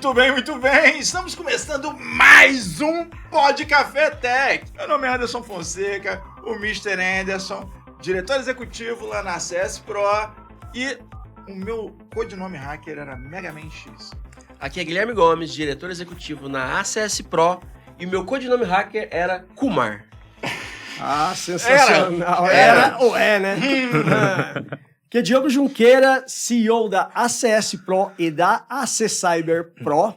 muito bem, muito bem. Estamos começando mais um Pod Café Tech. Meu nome é Anderson Fonseca, o Mr. Anderson, diretor executivo lá na ACS Pro, e o meu codinome hacker era Mega Man X. Aqui é Guilherme Gomes, diretor executivo na ACS Pro, e o meu codinome hacker era Kumar. Ah, sensacional. Era ou é, né? Que é Diogo Junqueira, CEO da ACS Pro e da AC Cyber Pro.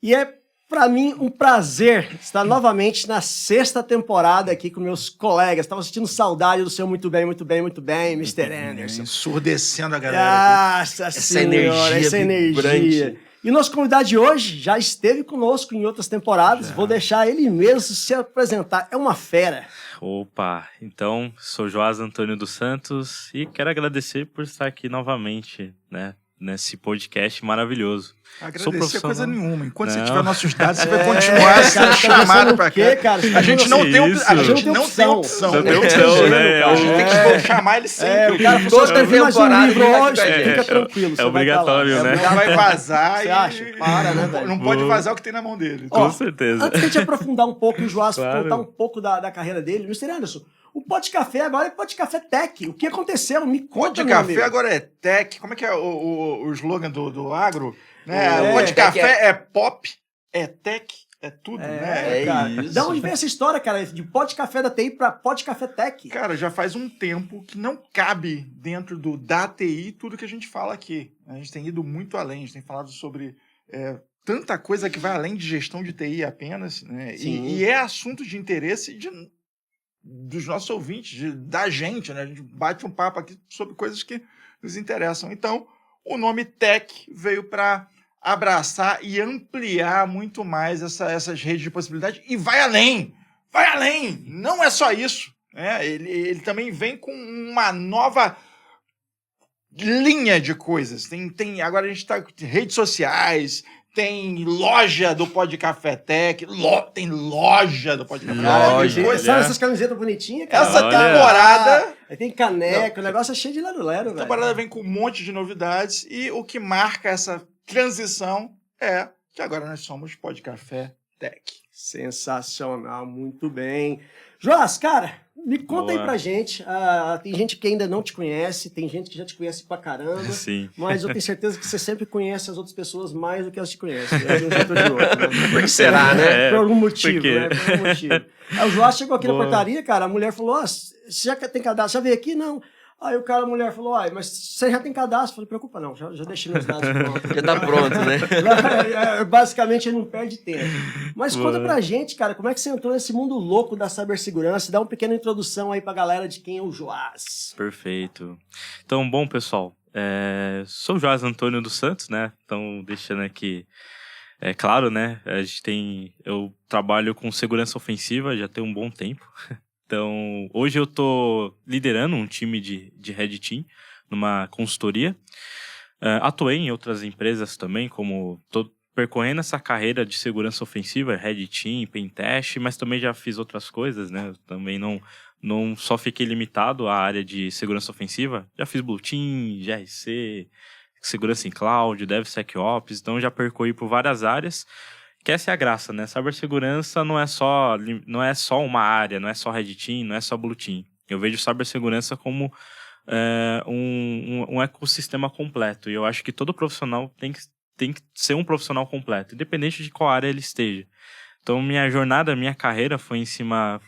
E é, para mim, um prazer estar novamente na 6ª temporada aqui com meus colegas. Estava sentindo saudade do seu muito bem, Mr. Anderson. Ensurdecendo a galera. Nossa senhora, essa energia. E o nosso convidado de hoje já esteve conosco em outras temporadas. Vou deixar ele mesmo se apresentar. É uma fera. Opa, então, sou Joás Antônio dos Santos e quero agradecer por estar aqui novamente, né, nesse podcast maravilhoso. Agradecer coisa nenhuma. Enquanto você tiver nossos dados, você vai continuar sendo chamado pra cá. Cara? A gente não tem opção. Não tem opção. Não tem opção, né? A gente tem que chamar ele sempre. O cara Toda temporada livro hoje, fica tranquilo. É obrigatório, né? Não vai vazar. Você acha? Para, né, velho? Não pode vazar o que tem na mão dele. Com certeza. Antes de a gente aprofundar um pouco e o Joás Claro. contar um pouco da carreira dele, Mr. Anderson, o Pod Café agora é Pod Café Tech. O que aconteceu? Me conta, Pod meu Café amigo. agora é tech. Como é que é o slogan do agro? Né? Pod Café é pop, é tech, é tudo, né? Cara. isso. Da onde vem essa história, cara? De Pod Café da TI pra Pod Café Tech? Cara, já faz um tempo que não cabe dentro da TI tudo que a gente fala aqui. A gente tem ido muito além, a gente tem falado sobre tanta coisa que vai além de gestão de TI apenas, né? E é assunto de interesse dos nossos ouvintes, da gente, né? A gente bate um papo aqui sobre coisas que nos interessam. Então, o nome Tech veio para abraçar e ampliar muito mais essas redes de possibilidade e vai além! Vai além! Não é só isso. Né? Ele também vem com uma nova linha de coisas. Agora a gente está em redes sociais, tem loja do Pod Café Tech, tem loja do Pod Café Tech. Sabe essas camisetas bonitinhas, cara? Essa temporada... Aí tem caneca, o negócio é cheio de lero-lero, velho. A temporada vem com um monte de novidades e o que marca essa transição é que agora nós somos Pod Café Tech. Sensacional, muito bem. Joás, cara, me conta aí pra gente. Tem gente que ainda não te conhece, tem gente que já te conhece pra caramba. Sim. Mas eu tenho certeza que você sempre conhece as outras pessoas mais do que elas te conhecem. Né? De um jeito ou de outro, né? Por que será, né? Por algum motivo, porque- né? Por algum motivo. Aí o Joás chegou aqui na Boa. portaria, cara, a mulher falou, você já tem cadastro? Já veio aqui? Não. Aí o cara, a mulher falou, mas você já tem cadastro? Eu falei, preocupa não, já deixei meus dados prontos. Já tá pronto, né? Basicamente, ele não perde tempo. Mas conta Boa. pra gente, cara, como é que você entrou nesse mundo louco da cibersegurança? Dá uma pequena introdução aí pra galera de quem é o Joás. Perfeito. Então, bom, pessoal, sou o Joás Antônio dos Santos, né? Então, deixando aqui, claro, né? Eu trabalho com segurança ofensiva já tem um bom tempo. Então, hoje eu tô liderando um time de Red Team numa consultoria. Atuei em outras empresas também, como tô percorrendo essa carreira de segurança ofensiva, Red Team, Pentest, mas também já fiz outras coisas, né? Eu também não só fiquei limitado à área de segurança ofensiva, já fiz Blue Team, GRC, segurança em cloud, DevSecOps, então já percorri por várias áreas. Que essa é a graça, né? Cibersegurança não é só uma área, não é só Red Team, não é só Blue Team. Eu vejo cibersegurança como um ecossistema completo. E eu acho que todo profissional tem que ser um profissional completo, independente de qual área ele esteja. Então, minha jornada, minha carreira foi em cima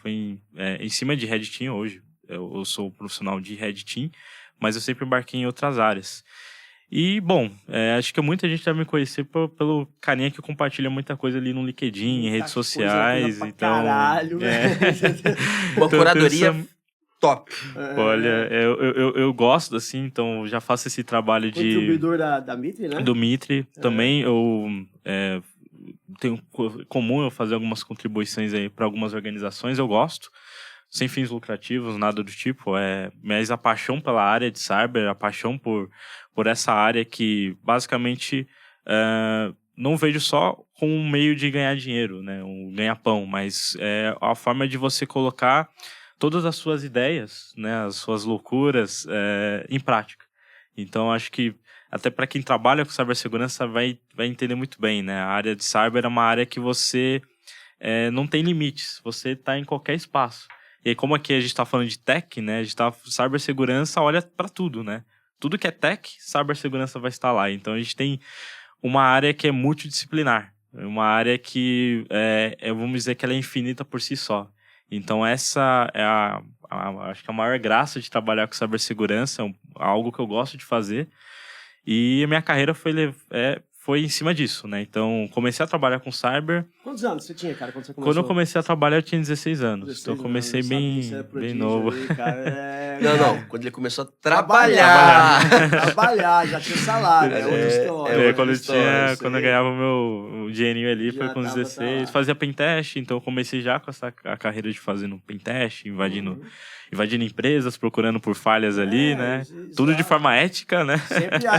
de Red Team hoje. Eu sou profissional de Red Team, mas eu sempre embarquei em outras áreas. E, bom, acho que muita gente deve me conhecer pelo carinha que compartilha muita coisa ali no LinkedIn, em redes sociais. Pra Então, caralho, Uma curadoria top. Olha, eu gosto, assim, então já faço esse trabalho Contribuidor da Mitre, né? do Mitre. Também eu tenho comum eu fazer algumas contribuições aí para algumas organizações, eu gosto. Sem fins lucrativos, nada do tipo. Mas a paixão pela área de cyber, a paixão por essa área que, basicamente, não vejo só como um meio de ganhar dinheiro, né? Um ganha-pão, mas é a forma de você colocar todas as suas ideias, né? As suas loucuras em prática. Então, acho que até para quem trabalha com cibersegurança vai entender muito bem, né? A área de cyber é uma área que você não tem limites, você está em qualquer espaço. E aí, como aqui a gente está falando de tech, né? A gente cibersegurança olha para tudo, né? Tudo que é tech, cibersegurança vai estar lá. Então, a gente tem uma área que é multidisciplinar. Uma área que, vamos dizer que ela é infinita por si só. Então, essa é acho que a maior graça de trabalhar com cibersegurança, algo que eu gosto de fazer. E a minha carreira foi em cima disso, né? Então, comecei a trabalhar com cyber. Quantos anos você tinha, cara, quando você começou? Quando eu comecei a trabalhar, eu tinha 16 anos. 16 então, eu comecei bem novo. Aí, cara, Não. Quando ele começou a trabalhar. Trabalhar, já tinha salário. É outra história. Quando eu ganhava o meu dinheirinho ali, foi com 16. Fazia pentest, então eu comecei já com a carreira de fazendo pentest, invadindo empresas, procurando por falhas ali, né? Tudo de forma ética, né?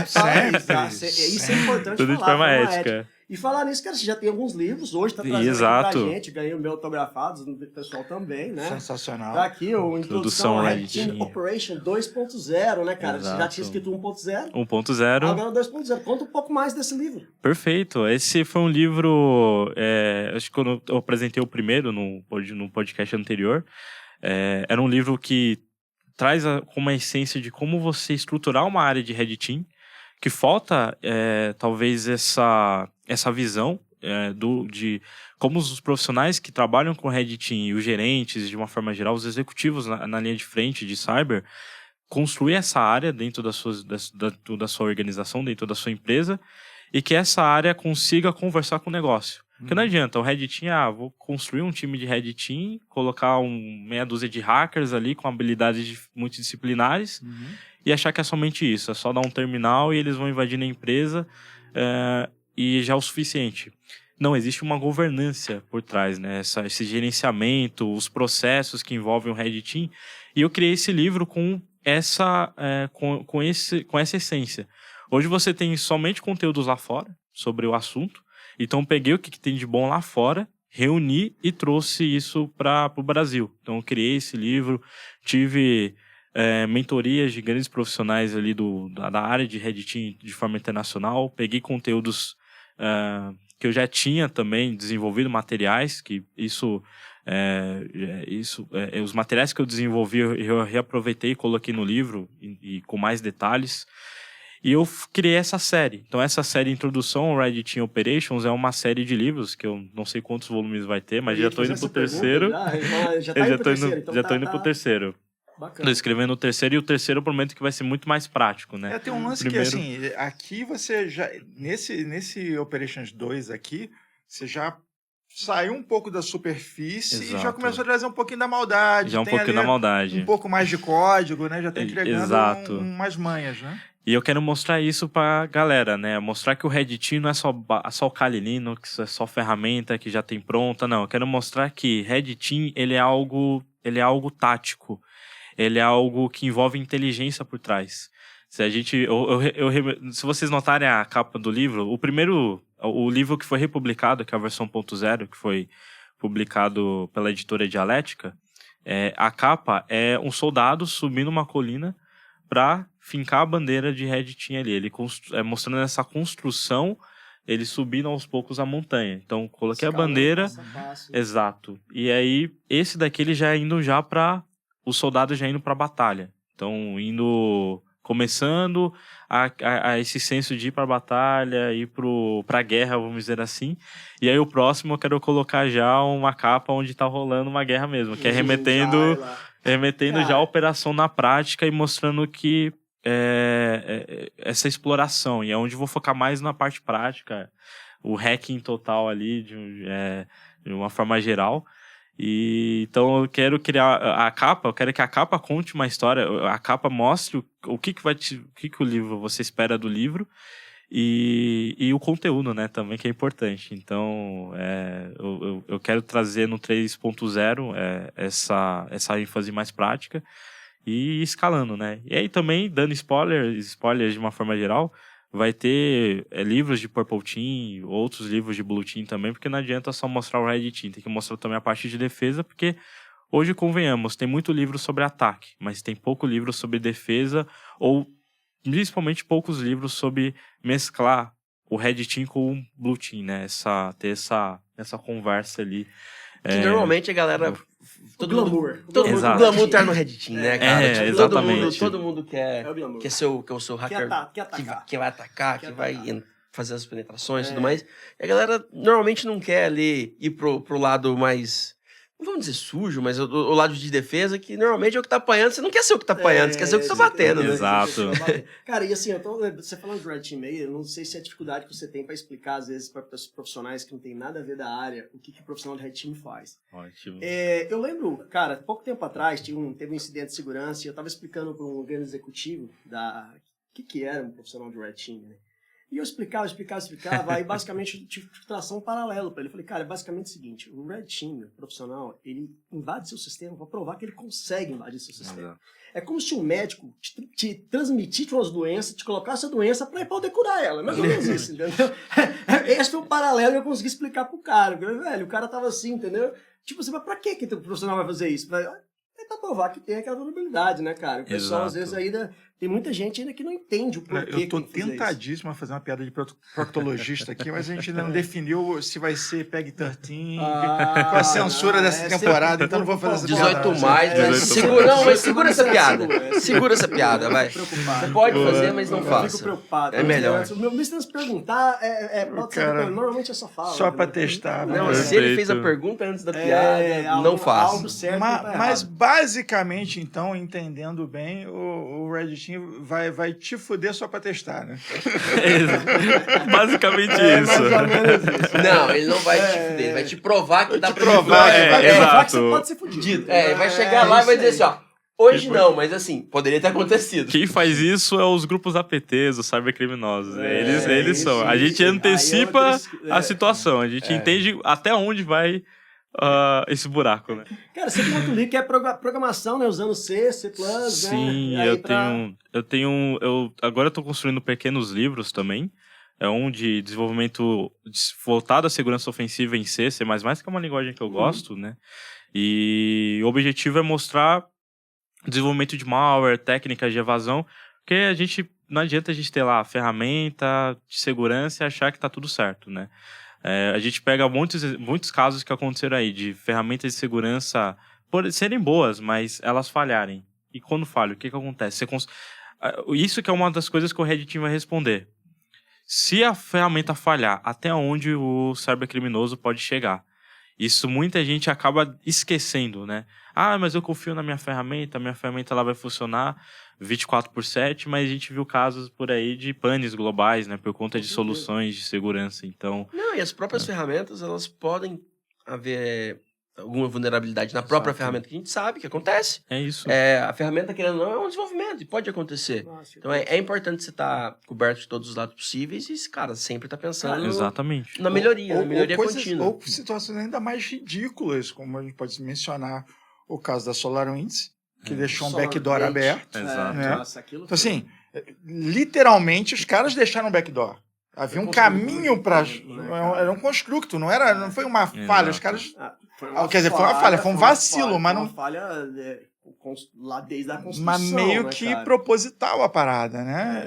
Isso é importante. Tudo de forma ética. E falar nisso, cara, você já tem alguns livros, hoje tá trazendo aqui pra gente, ganhei o meu autografado, o pessoal também, né? Sensacional. Tá aqui, o Introdução Red Team Team Operation 2.0, né, cara? Exato. Você já tinha escrito 1.0. 1.0. Agora 2.0. Conta um pouco mais desse livro. Perfeito. Esse foi um livro, acho que quando eu apresentei o primeiro no podcast anterior, era um livro que traz com uma essência de como você estruturar uma área de Red Team, que falta talvez essa visão de como os profissionais que trabalham com Red Team, os gerentes, de uma forma geral, os executivos na linha de frente de cyber, construir essa área dentro da sua organização, dentro da sua empresa, e que essa área consiga conversar com o negócio. Porque não adianta, o Red Team, vou construir um time de Red Team, colocar meia dúzia de hackers ali com habilidades multidisciplinares e achar que é somente isso, é só dar um terminal e eles vão invadir a empresa e já é o suficiente. Não, existe uma governança por trás, né? Esse gerenciamento, os processos que envolvem o Red Team. E eu criei esse livro com essa essência. Hoje você tem somente conteúdos lá fora sobre o assunto. Então, peguei o que tem de bom lá fora, reuni e trouxe isso para o Brasil. Então, eu criei esse livro, tive mentorias de grandes profissionais ali da área de Red Team de forma internacional. Peguei conteúdos que eu já tinha também desenvolvido, materiais, que os materiais que eu desenvolvi eu reaproveitei e coloquei no livro e com mais detalhes. E eu criei essa série. Então, essa série Introdução ao Red Team Operations é uma série de livros, que eu não sei quantos volumes vai ter, mas já estou indo pro terceiro. Já estou indo pro terceiro. Bacana. Estou escrevendo o terceiro, e o terceiro eu prometo que vai ser muito mais prático, né? Tem um lance que, assim, aqui você já... Nesse Operations 2 aqui, você já saiu um pouco da superfície. Exato. E já começou a trazer um pouquinho da maldade. Já um pouquinho da maldade. Um pouco mais de código, né? Já tá entregando umas manhas, né? E eu quero mostrar isso pra galera, né? Mostrar que o Red Team não é só o Kali Linux, é só ferramenta que já tem pronta. Não, eu quero mostrar que Red Team, ele é algo tático. Ele é algo que envolve inteligência por trás. Se vocês notarem a capa do livro, o livro que foi republicado, que é a versão 1.0, que foi publicado pela editora Dialética, a capa é um soldado subindo uma colina para fincar a bandeira de Red Team ali. Ele mostrando essa construção, ele subindo aos poucos a montanha. Então, coloquei a bandeira. Exato. E aí, esse daqui, ele já indo para os soldados já indo para a batalha. Então, começando a esse senso de ir para a batalha, ir para a guerra, vamos dizer assim. E aí, o próximo, eu quero colocar já uma capa onde está rolando uma guerra mesmo, que é remetendo já a operação na prática e mostrando que essa exploração, e é onde eu vou focar mais na parte prática, o hacking total ali, de uma forma geral. E então eu quero criar a capa, eu quero que a capa conte uma história, a capa mostre o que o livro você espera do livro e o conteúdo, né, também, que é importante. Então eu quero trazer no 3.0 essa ênfase mais prática e escalando, né? E aí também, dando spoilers de uma forma geral, vai ter livros de Purple Team, outros livros de Blue Team também, porque não adianta só mostrar o Red Team, tem que mostrar também a parte de defesa, porque hoje, convenhamos, tem muito livro sobre ataque, mas tem pouco livro sobre defesa, ou principalmente poucos livros sobre mesclar o Red Team com o Blue Team, né? Ter essa conversa ali. Que normalmente a galera... O glamour. O glamour tá no Red Team, né, cara? Tipo, exatamente. Todo mundo quer ser o hacker Quer vai atacar, que vai fazer as penetrações e tudo mais. E a galera normalmente não quer ali ir pro lado mais... Não vamos dizer sujo, mas o lado de defesa, que normalmente é o que tá apanhando. Você não quer ser o que tá apanhando, você quer ser o que tá batendo, né? Exato. Cara, e assim, você falando de Red Team aí, eu não sei se é a dificuldade que você tem pra explicar, às vezes, para profissionais que não tem nada a ver da área, o que o profissional de Red Team faz. Ótimo. Eu lembro, cara, pouco tempo atrás, teve um incidente de segurança e eu tava explicando para um grande executivo o que era um profissional de Red Team, né? E eu explicava, aí basicamente eu tive que traçar um paralelo para ele. Eu falei, cara, é basicamente o seguinte, o Red Team, o profissional, ele invade seu sistema para provar que ele consegue invadir seu sistema. É como se um médico te transmitisse umas doenças, te colocasse a doença para poder curar ela. Mais ou menos isso, entendeu? Esse foi o paralelo que eu consegui explicar pro cara. Velho, o cara tava assim, entendeu? Tipo assim, mas pra que o profissional vai fazer isso? É pra provar que tem aquela vulnerabilidade, né, cara? O pessoal, às vezes, ainda... Tem muita gente ainda que não entende o porquê. Eu tô tentadíssimo a fazer uma piada de proctologista aqui, mas a gente ainda não definiu se vai ser PEG 13, com a censura dessa temporada, então não vou fazer essa piada. 18 mais, mas segura essa piada. Segura essa piada, vai. Você pode fazer, mas não faça. Eu fico preocupado. É melhor. O meu mister se perguntar, normalmente eu só falo. Só pra testar. Não, se ele fez a pergunta antes da piada, não faça. Mas basicamente, então, entendendo bem, o Red vai te fuder só pra testar, né? Basicamente isso. Mais ou menos isso. Não, ele não vai te fuder, ele vai te provar que dá pra provar, provar que você pode ser fudido. Vai chegar lá e vai dizer assim, ó, hoje não, mas assim, poderia ter acontecido. Quem faz isso é os grupos APTs, os cybercriminosos. Eles são. A gente antecipa a situação, a gente entende até onde vai esse buraco, né? Cara, você tem um que é programação, né? Usando C++, Sim, né? Agora eu tô construindo pequenos livros também. É um de desenvolvimento voltado à segurança ofensiva em C++, que é uma linguagem que eu gosto, né? E o objetivo é mostrar desenvolvimento de malware, técnicas de evasão, porque não adianta a gente ter lá a ferramenta de segurança e achar que tá tudo certo, né? A gente pega muitos casos que aconteceram aí, de ferramentas de segurança por serem boas, mas elas falharem. E quando falham, o que acontece? Isso que é uma das coisas que o Red Team vai responder. Se a ferramenta falhar, até onde o cybercriminoso pode chegar? Isso muita gente acaba esquecendo, né? Mas eu confio na minha ferramenta ela vai funcionar 24/7, mas a gente viu casos por aí de panes globais, né? Por conta de soluções de segurança, então... Não, e as próprias ferramentas, elas podem haver alguma vulnerabilidade na própria ferramenta, que a gente sabe que acontece. É isso. A ferramenta, querendo ou não, é um desenvolvimento, e pode acontecer. Então é importante você estar coberto de todos os lados possíveis e, cara, sempre estar pensando exatamente. na melhoria, na melhoria contínua. Ou situações ainda mais ridículas, como a gente pode mencionar o caso da SolarWinds, que deixou um backdoor aberto. Exato. Né? Então, assim, literalmente, os caras deixaram um backdoor. Havia um caminho para... Era um construto, não foi uma falha. Os caras... Quer dizer, foi uma falha, foi um vacilo, mas não... Uma falha lá desde a construção, mas meio né, que cara? Proposital a parada, né?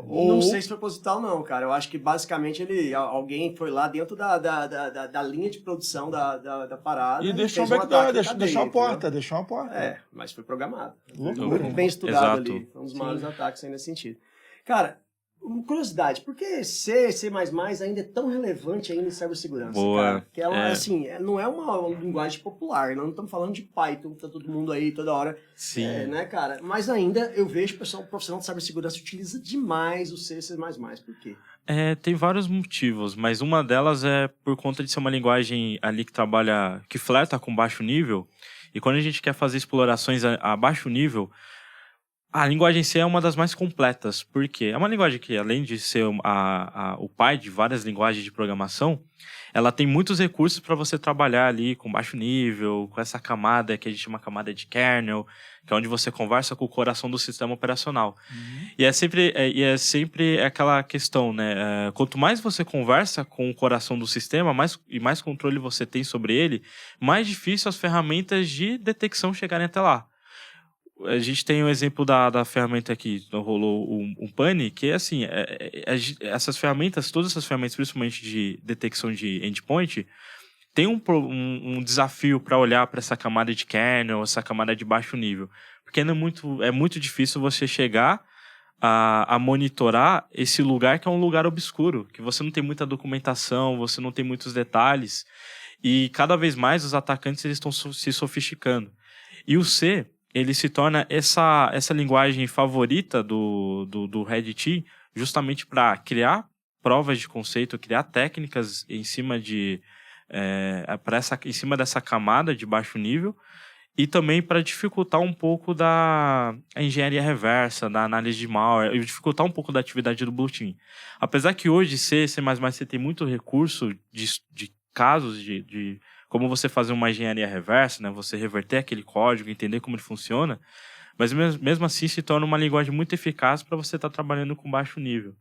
Não sei se foi proposital, não, cara. Eu acho que basicamente alguém foi lá dentro da linha de produção da parada e deixou um backdoor, deixou uma porta. Mas foi programado. Loucura. Bem estudado. Exato. Ali. Foi um dos maiores ataques aí nesse sentido. Cara, curiosidade, por que C++ ainda é tão relevante ainda em cibersegurança? Boa. Cara? Porque ela, assim, não é uma linguagem popular, não estamos falando de Python, tá todo mundo aí toda hora. Sim. Né, cara? Mas ainda eu vejo o profissional de cibersegurança utiliza demais o C++. Por quê? Tem vários motivos, mas uma delas é por conta de ser uma linguagem ali que flerta com baixo nível, e quando a gente quer fazer explorações a baixo nível, a linguagem C é uma das mais completas, porque é uma linguagem que, além de ser o pai de várias linguagens de programação, ela tem muitos recursos para você trabalhar ali com baixo nível, com essa camada que a gente chama camada de kernel, que é onde você conversa com o coração do sistema operacional. E é sempre aquela questão, né? Quanto mais você conversa com o coração do sistema, mais controle você tem sobre ele, mais difícil as ferramentas de detecção chegarem até lá. a gente tem o exemplo da ferramenta que rolou um pane, que é assim, essas ferramentas, todas essas ferramentas, principalmente de detecção de endpoint, tem um desafio para olhar para essa camada de kernel, essa camada de baixo nível. Porque é muito difícil você chegar a monitorar esse lugar que é um lugar obscuro, que você não tem muita documentação, você não tem muitos detalhes, e cada vez mais os atacantes eles estão se sofisticando. E o C, ele se torna essa linguagem favorita do Red Team, justamente para criar provas de conceito, criar técnicas em cima em cima dessa camada de baixo nível, e também para dificultar um pouco da engenharia reversa, da análise de malware, e dificultar um pouco da atividade do Blue Team. Apesar que hoje C++ você tem muito recurso de casos de como você fazer uma engenharia reversa, né? Você reverter aquele código, entender como ele funciona, mas mesmo assim se torna uma linguagem muito eficaz para você estar trabalhando com baixo nível.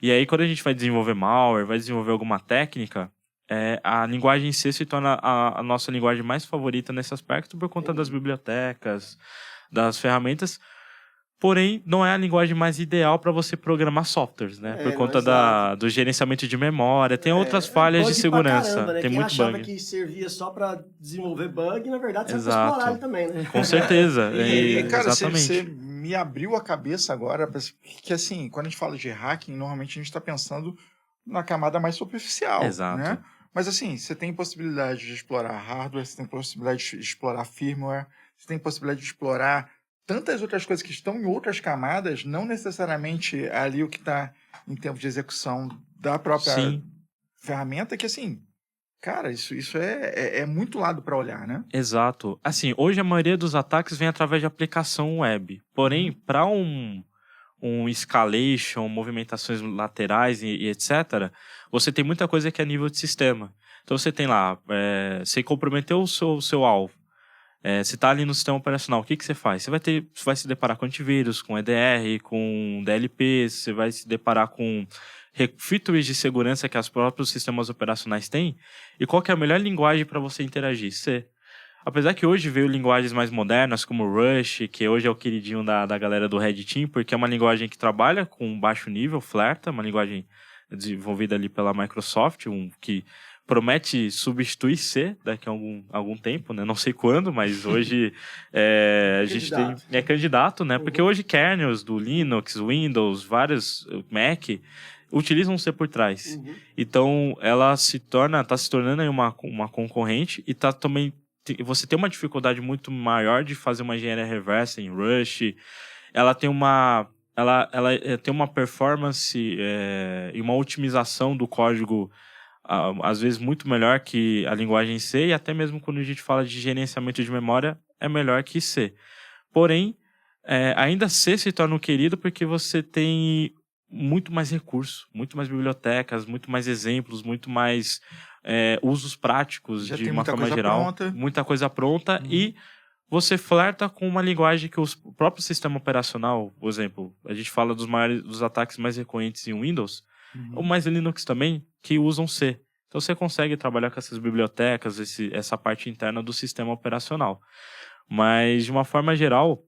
E aí quando a gente vai desenvolver malware, vai desenvolver alguma técnica, a linguagem C se torna a nossa linguagem mais favorita nesse aspecto por conta das bibliotecas, das ferramentas. Porém, não é a linguagem mais ideal para você programar softwares, né? Por conta do gerenciamento de memória. Tem outras falhas de segurança. Caramba, né? Tem Quem muito achava bug. que servia só para desenvolver bug, na verdade, serve para Exato. explorar ele também, né? Com certeza. Cara, Exatamente. você me abriu a cabeça agora, que assim, quando a gente fala de hacking, normalmente a gente está pensando na camada mais superficial, Exato. né? Mas assim, você tem possibilidade de explorar hardware, você tem possibilidade de explorar firmware, você tem possibilidade de explorar tantas outras coisas que estão em outras camadas, não necessariamente ali o que está em termos de execução da própria ferramenta, que assim, cara, isso é muito lado para olhar, né? Exato. Assim, hoje a maioria dos ataques vem através de aplicação web. Porém, para um escalation, movimentações laterais e etc., você tem muita coisa que é nível de sistema. Então você tem lá, você comprometeu o seu alvo. Você está ali no sistema operacional, o que você faz? Você vai se deparar com antivírus, com EDR, com DLP, você vai se deparar com features de segurança que os próprios sistemas operacionais têm. E qual que é a melhor linguagem para você interagir? C. Apesar que hoje veio linguagens mais modernas, como Rush, que hoje é o queridinho da galera do Red Team, porque é uma linguagem que trabalha com baixo nível, Flerta, uma linguagem desenvolvida ali pela Microsoft, que promete substituir C daqui a algum tempo, né? Não sei quando, mas hoje a gente é candidato, né? Porque hoje kernels do Linux, Windows, vários Mac utilizam C por trás. Então ela está se tornando aí uma concorrente e também você tem uma dificuldade muito maior de fazer uma engenharia reversa em Rush. Ela tem uma performance e uma otimização do código às vezes muito melhor que a linguagem C, e até mesmo quando a gente fala de gerenciamento de memória é melhor que C. Porém, ainda C se torna um querido porque você tem muito mais recursos, muito mais bibliotecas, muito mais exemplos, muito mais usos práticos de uma forma geral. Muita coisa pronta. E você flerta com uma linguagem que o próprio sistema operacional, por exemplo, a gente fala dos ataques mais recorrentes em Windows, ou mais em Linux também, que usam C. Então você consegue trabalhar com essas bibliotecas, essa parte interna do sistema operacional. Mas, de uma forma geral,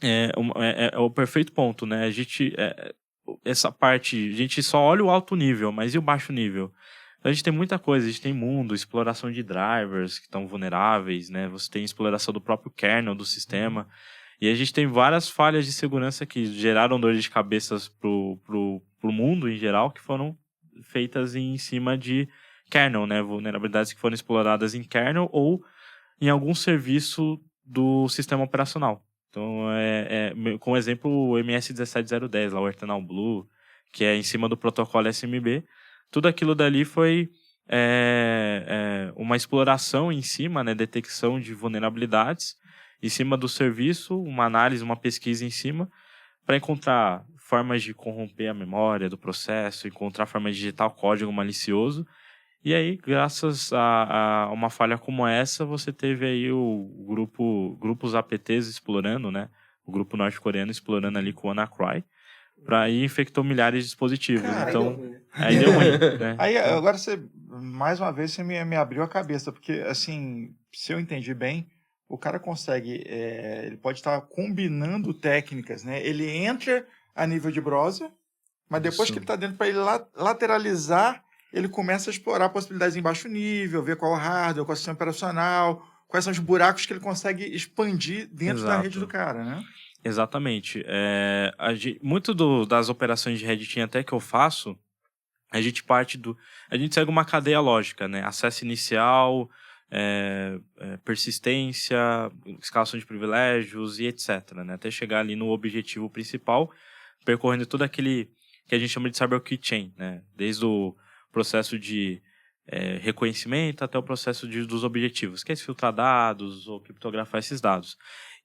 é o perfeito ponto, né? Essa parte, a gente só olha o alto nível, mas e o baixo nível? Então a gente tem muita coisa, a gente tem mundo, exploração de drivers que estão vulneráveis, né? Você tem exploração do próprio kernel do sistema. E a gente tem várias falhas de segurança que geraram dor de cabeça pro mundo em geral, que foram feitas em cima de kernel, né? Vulnerabilidades que foram exploradas em kernel ou em algum serviço do sistema operacional. Então, com exemplo, o MS17010, lá, o Eternal Blue, que é em cima do protocolo SMB. Tudo aquilo dali foi uma exploração em cima, né? Detecção de vulnerabilidades em cima do serviço, uma análise, uma pesquisa em cima, para encontrar formas de corromper a memória do processo, encontrar formas de digitar o código malicioso. E aí, graças a uma falha como essa, você teve aí grupos APTs explorando, né? O grupo norte-coreano explorando ali com o WannaCry, para aí infectou milhares de dispositivos. Cara, então, aí deu ruim, né? Aí, agora mais uma vez, você me abriu a cabeça, porque, assim, se eu entendi bem, o cara consegue, ele pode estar combinando técnicas, né? Ele entra a nível de browser, mas depois que ele está dentro, para ele lateralizar, ele começa a explorar possibilidades em baixo nível, ver qual é o hardware, qual é o sistema operacional, quais são os buracos que ele consegue expandir dentro da rede do cara, né? Exatamente. Muito das operações de Red Team até que eu faço, a gente segue uma cadeia lógica, né? Acesso inicial, persistência, escalação de privilégios e etc, né? Até chegar ali no objetivo principal, percorrendo todo aquele que a gente chama de cyber keychain, né? Desde o processo de reconhecimento até o processo dos objetivos, que é filtrar dados ou criptografar esses dados.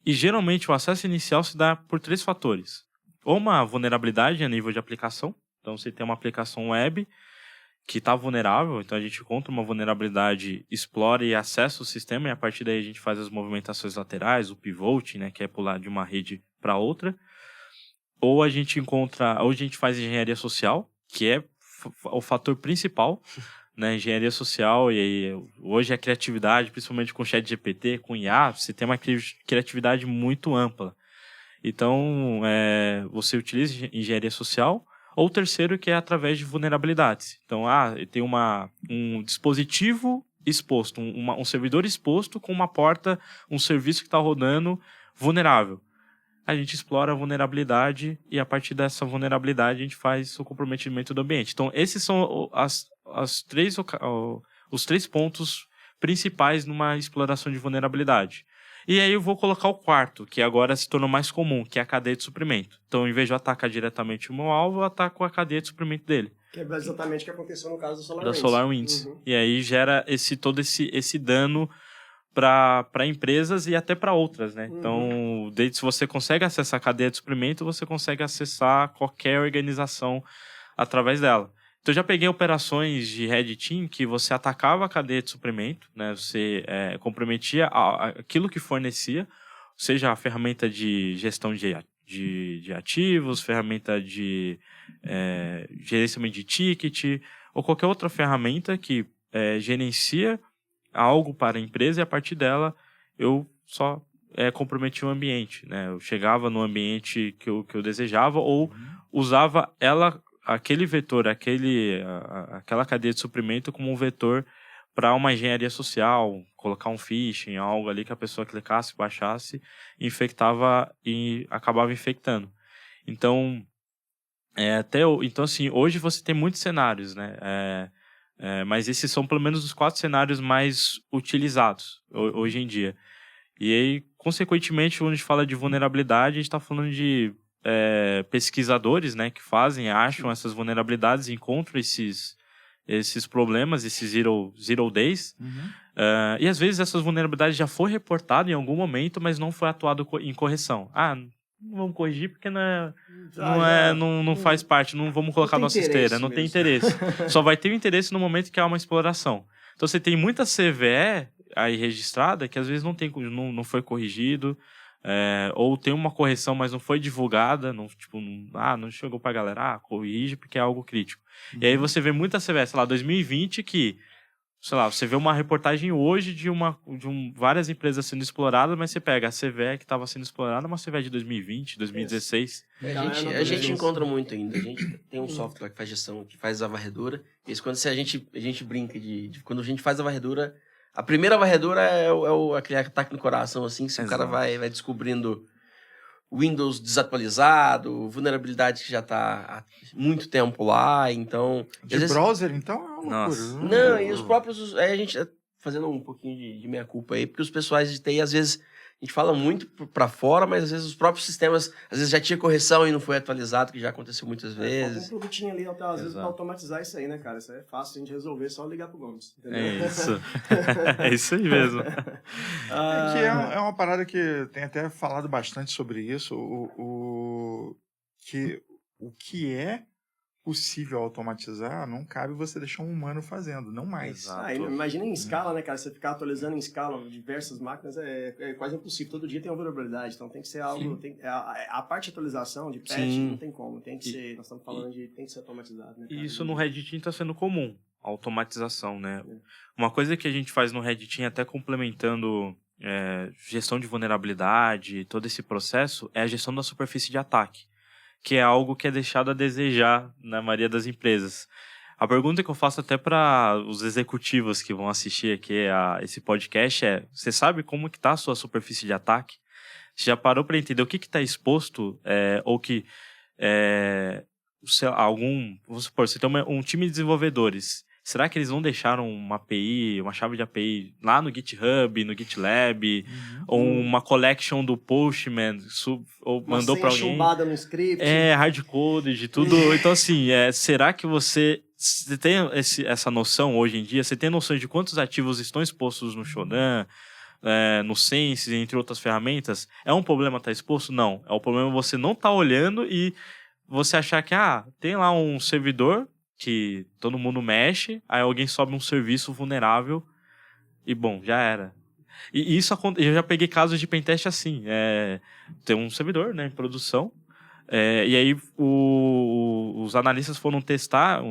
E geralmente o acesso inicial se dá por 3 fatores. Ou uma vulnerabilidade a nível de aplicação. Então você tem uma aplicação web que está vulnerável, então a gente encontra uma vulnerabilidade, explora e acessa o sistema, e a partir daí a gente faz as movimentações laterais, o pivot, né, que é pular de uma rede para outra. Ou a gente faz engenharia social, que é o fator principal, né, engenharia social, e aí, hoje a criatividade, principalmente com o ChatGPT, com IA, você tem uma criatividade muito ampla. Então, você utiliza engenharia social, ou o terceiro, que é através de vulnerabilidades. Então, tem um dispositivo exposto, um servidor exposto com uma porta, um serviço que está rodando vulnerável. A gente explora a vulnerabilidade e a partir dessa vulnerabilidade a gente faz o comprometimento do ambiente. Então, esses são os 3 pontos principais numa exploração de vulnerabilidade. E aí eu vou colocar o quarto, que agora se tornou mais comum, que é a cadeia de suprimento. Então, em vez de eu atacar diretamente o meu alvo, eu ataco a cadeia de suprimento dele. Que é exatamente o que aconteceu no caso do SolarWinds. Da SolarWinds. Uhum. E aí gera todo esse dano para empresas e até para outras, né? Uhum. Então, se você consegue acessar a cadeia de suprimento, você consegue acessar qualquer organização através dela. Então, eu já peguei operações de Red Team que você atacava a cadeia de suprimento, né? Você comprometia aquilo que fornecia, seja a ferramenta de gestão de ativos, ferramenta de gerenciamento de ticket, ou qualquer outra ferramenta que gerencia algo para a empresa, e a partir dela eu só comprometia o ambiente, né? Eu chegava no ambiente que eu desejava, ou usava aquele vetor, aquela cadeia de suprimento como um vetor para uma engenharia social, colocar um phishing, algo ali que a pessoa clicasse, baixasse, infectava e acabava infectando. Então, então assim, hoje você tem muitos cenários, né? Mas esses são pelo menos os 4 cenários mais utilizados hoje em dia. E aí, consequentemente, quando a gente fala de vulnerabilidade, a gente está falando de pesquisadores, né, que acham essas vulnerabilidades, encontram esses problemas, esses zero days. Uhum. E às vezes essas vulnerabilidades já foram reportadas em algum momento, mas não foi atuado em correção. Não vamos corrigir porque não faz parte, não vamos colocar nossa esteira, não tem interesse. Só vai ter o interesse no momento que há uma exploração. Então você tem muita CVE aí registrada que às vezes não foi corrigido, ou tem uma correção, mas não foi divulgada, não chegou pra galera, corrige porque é algo crítico. Uhum. E aí você vê muita CVE, sei lá, 2020 que, sei lá, você vê uma reportagem hoje de várias empresas sendo exploradas, mas você pega a CVE que estava sendo explorada, uma CVE de 2020, 2016. A gente encontra muito ainda. A gente tem um software que faz gestão, que faz a varredura. Isso quando a gente brinca quando a gente faz a varredura, a primeira varredura é aquele ataque no coração, assim, se o cara vai descobrindo Windows desatualizado, vulnerabilidade que já está há muito tempo lá, então... Browser, então, é uma loucura. Não, e os próprios... a gente fazendo um pouquinho de meia-culpa aí, porque os pessoais de TI, às vezes, a gente fala muito para fora, mas às vezes os próprios sistemas, às vezes já tinha correção e não foi atualizado, que já aconteceu muitas vezes. Tem um produtinho ali, às vezes, para automatizar isso aí, né, cara? Isso é fácil a gente resolver, só ligar pro Gomes. Entendeu? É isso. É isso aí mesmo. É uma parada que tem até falado bastante sobre isso, o que é possível automatizar, não cabe você deixar um humano fazendo, não mais. Imagina em escala, né, cara? Você ficar atualizando em escala diversas máquinas é quase impossível. Todo dia tem uma vulnerabilidade, então tem que ser algo... a parte de atualização, de patch, não tem como. Tem que ser, nós estamos falando tem que ser automatizado. Né, e isso no Red Team está sendo comum, a automatização, né? Uma coisa que a gente faz no Red Team, até complementando gestão de vulnerabilidade, todo esse processo, é a gestão da superfície de ataque, que é algo que é deixado a desejar na maioria das empresas. A pergunta que eu faço até para os executivos que vão assistir aqui a esse podcast é: você sabe como que está a sua superfície de ataque? Você já parou para entender o que está exposto? Ou que vamos supor, você tem um time de desenvolvedores. Será que eles não deixaram uma API, uma chave de API lá no GitHub, no GitLab, ou uma collection do Postman, ou mandou para alguém? Chumbada no script. Hardcoded, tudo. Então, assim, será que você tem essa noção hoje em dia? Você tem noção de quantos ativos estão expostos no Shodan, no Sense, entre outras ferramentas? É um problema estar exposto? Não. É um problema você não estar olhando e você achar que tem lá um servidor que todo mundo mexe, aí alguém sobe um serviço vulnerável e, bom, já era. E isso eu já peguei casos de pentest assim. Tem um servidor, né, em produção, e aí os analistas foram testar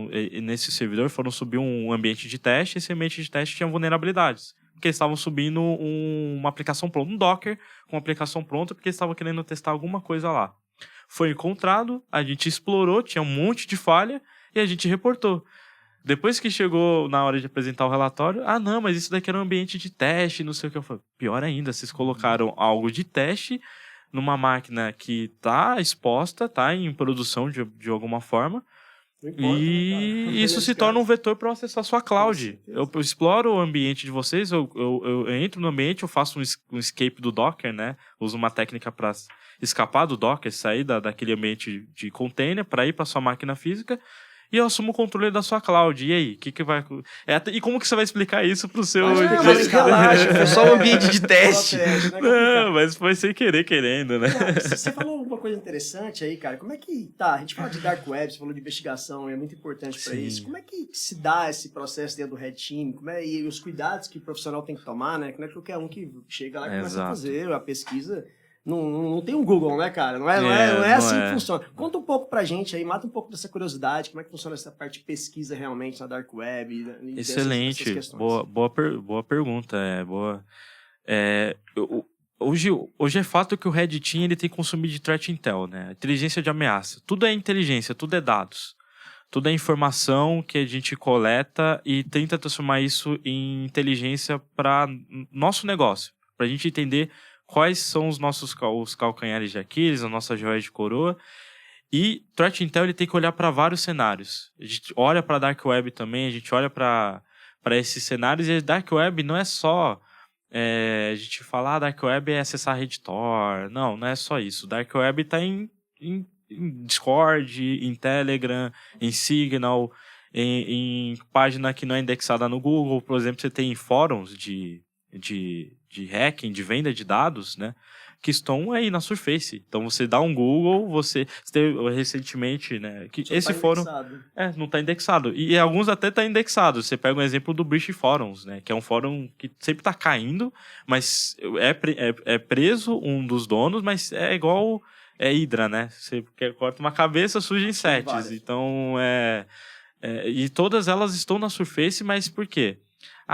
nesse servidor, foram subir um ambiente de teste, e esse ambiente de teste tinha vulnerabilidades. Porque eles estavam subindo uma aplicação pronta, um Docker com uma aplicação pronta, porque eles estavam querendo testar alguma coisa lá. Foi encontrado, a gente explorou, tinha um monte de falha, e a gente reportou. Depois que chegou na hora de apresentar o relatório, não, mas isso daqui era um ambiente de teste, não sei o que. Eu falei, pior ainda, vocês colocaram algo de teste numa máquina que está exposta, está em produção de alguma forma, e isso se torna um vetor para acessar a sua cloud. Eu exploro o ambiente de vocês, eu entro no ambiente, eu faço um escape do Docker, né? Uso uma técnica para escapar do Docker, sair daquele ambiente de container para ir para sua máquina física, e eu assumo o controle da sua cloud. E aí? Que vai... E como que você vai explicar isso pro seu... Mas relaxa, foi só um ambiente de teste. Não, mas foi sem querer, querendo, né? Você falou uma coisa interessante aí, cara. Como é que... Tá, a gente fala de Dark Web, você falou de investigação, é muito importante para isso. Como é que se dá esse processo dentro do Red Team? E os cuidados que o profissional tem que tomar, né? Que não é qualquer um que chega lá e começa a fazer a pesquisa... Não tem um Google, né, cara? Não é assim que funciona. Conta um pouco pra gente aí, mata um pouco dessa curiosidade, como é que funciona essa parte de pesquisa realmente na Dark Web. Excelente, boa pergunta. Hoje é fato que o Red Team ele tem que consumir de threat intel, né? Inteligência de ameaça. Tudo é inteligência, tudo é dados. Tudo é informação que a gente coleta e tenta transformar isso em inteligência para nosso negócio. Pra gente entender quais são os calcanhares de Aquiles, a nossa joia de coroa. E Threat Intel ele tem que olhar para vários cenários. A gente olha para a Dark Web também, a gente olha para esses cenários. E a Dark Web não é só... a gente falar Dark Web é acessar a Redditor. Não é só isso. Dark Web está em Discord, em Telegram, em Signal, em página que não é indexada no Google. Por exemplo, você tem fóruns de hacking, de venda de dados, né, que estão aí na Surface. Então você dá um Google, você teve recentemente, né, que esse fórum não está indexado. E alguns até tá indexado. Você pega um exemplo do Breach Forums, né, que é um fórum que sempre está caindo, mas é preso um dos donos, mas é igual Hydra, né? Você corta uma cabeça, surgem 7. Então e todas elas estão na Surface, mas por quê?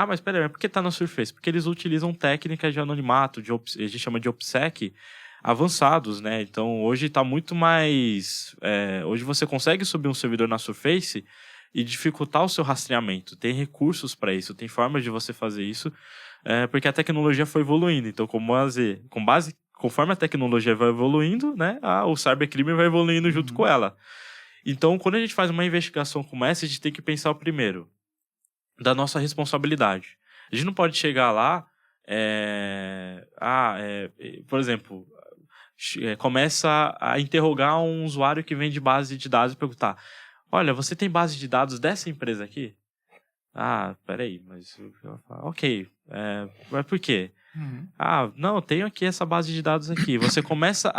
Mas peraí, por que tá na Surface? Porque eles utilizam técnicas de anonimato, a gente chama de OPSEC, avançados, né? Então, hoje tá muito mais... hoje você consegue subir um servidor na Surface e dificultar o seu rastreamento. Tem recursos para isso, tem formas de você fazer isso, porque a tecnologia foi evoluindo. Então, conforme a tecnologia vai evoluindo, né? O cybercrime vai evoluindo junto com ela. Então, quando a gente faz uma investigação como essa, a gente tem que pensar o primeiro, da nossa responsabilidade. A gente não pode chegar lá, por exemplo, começa a interrogar um usuário que vem de base de dados e perguntar: olha, você tem base de dados dessa empresa aqui? Peraí, mas... Ok, mas por quê? Não, eu tenho aqui essa base de dados aqui. Você começa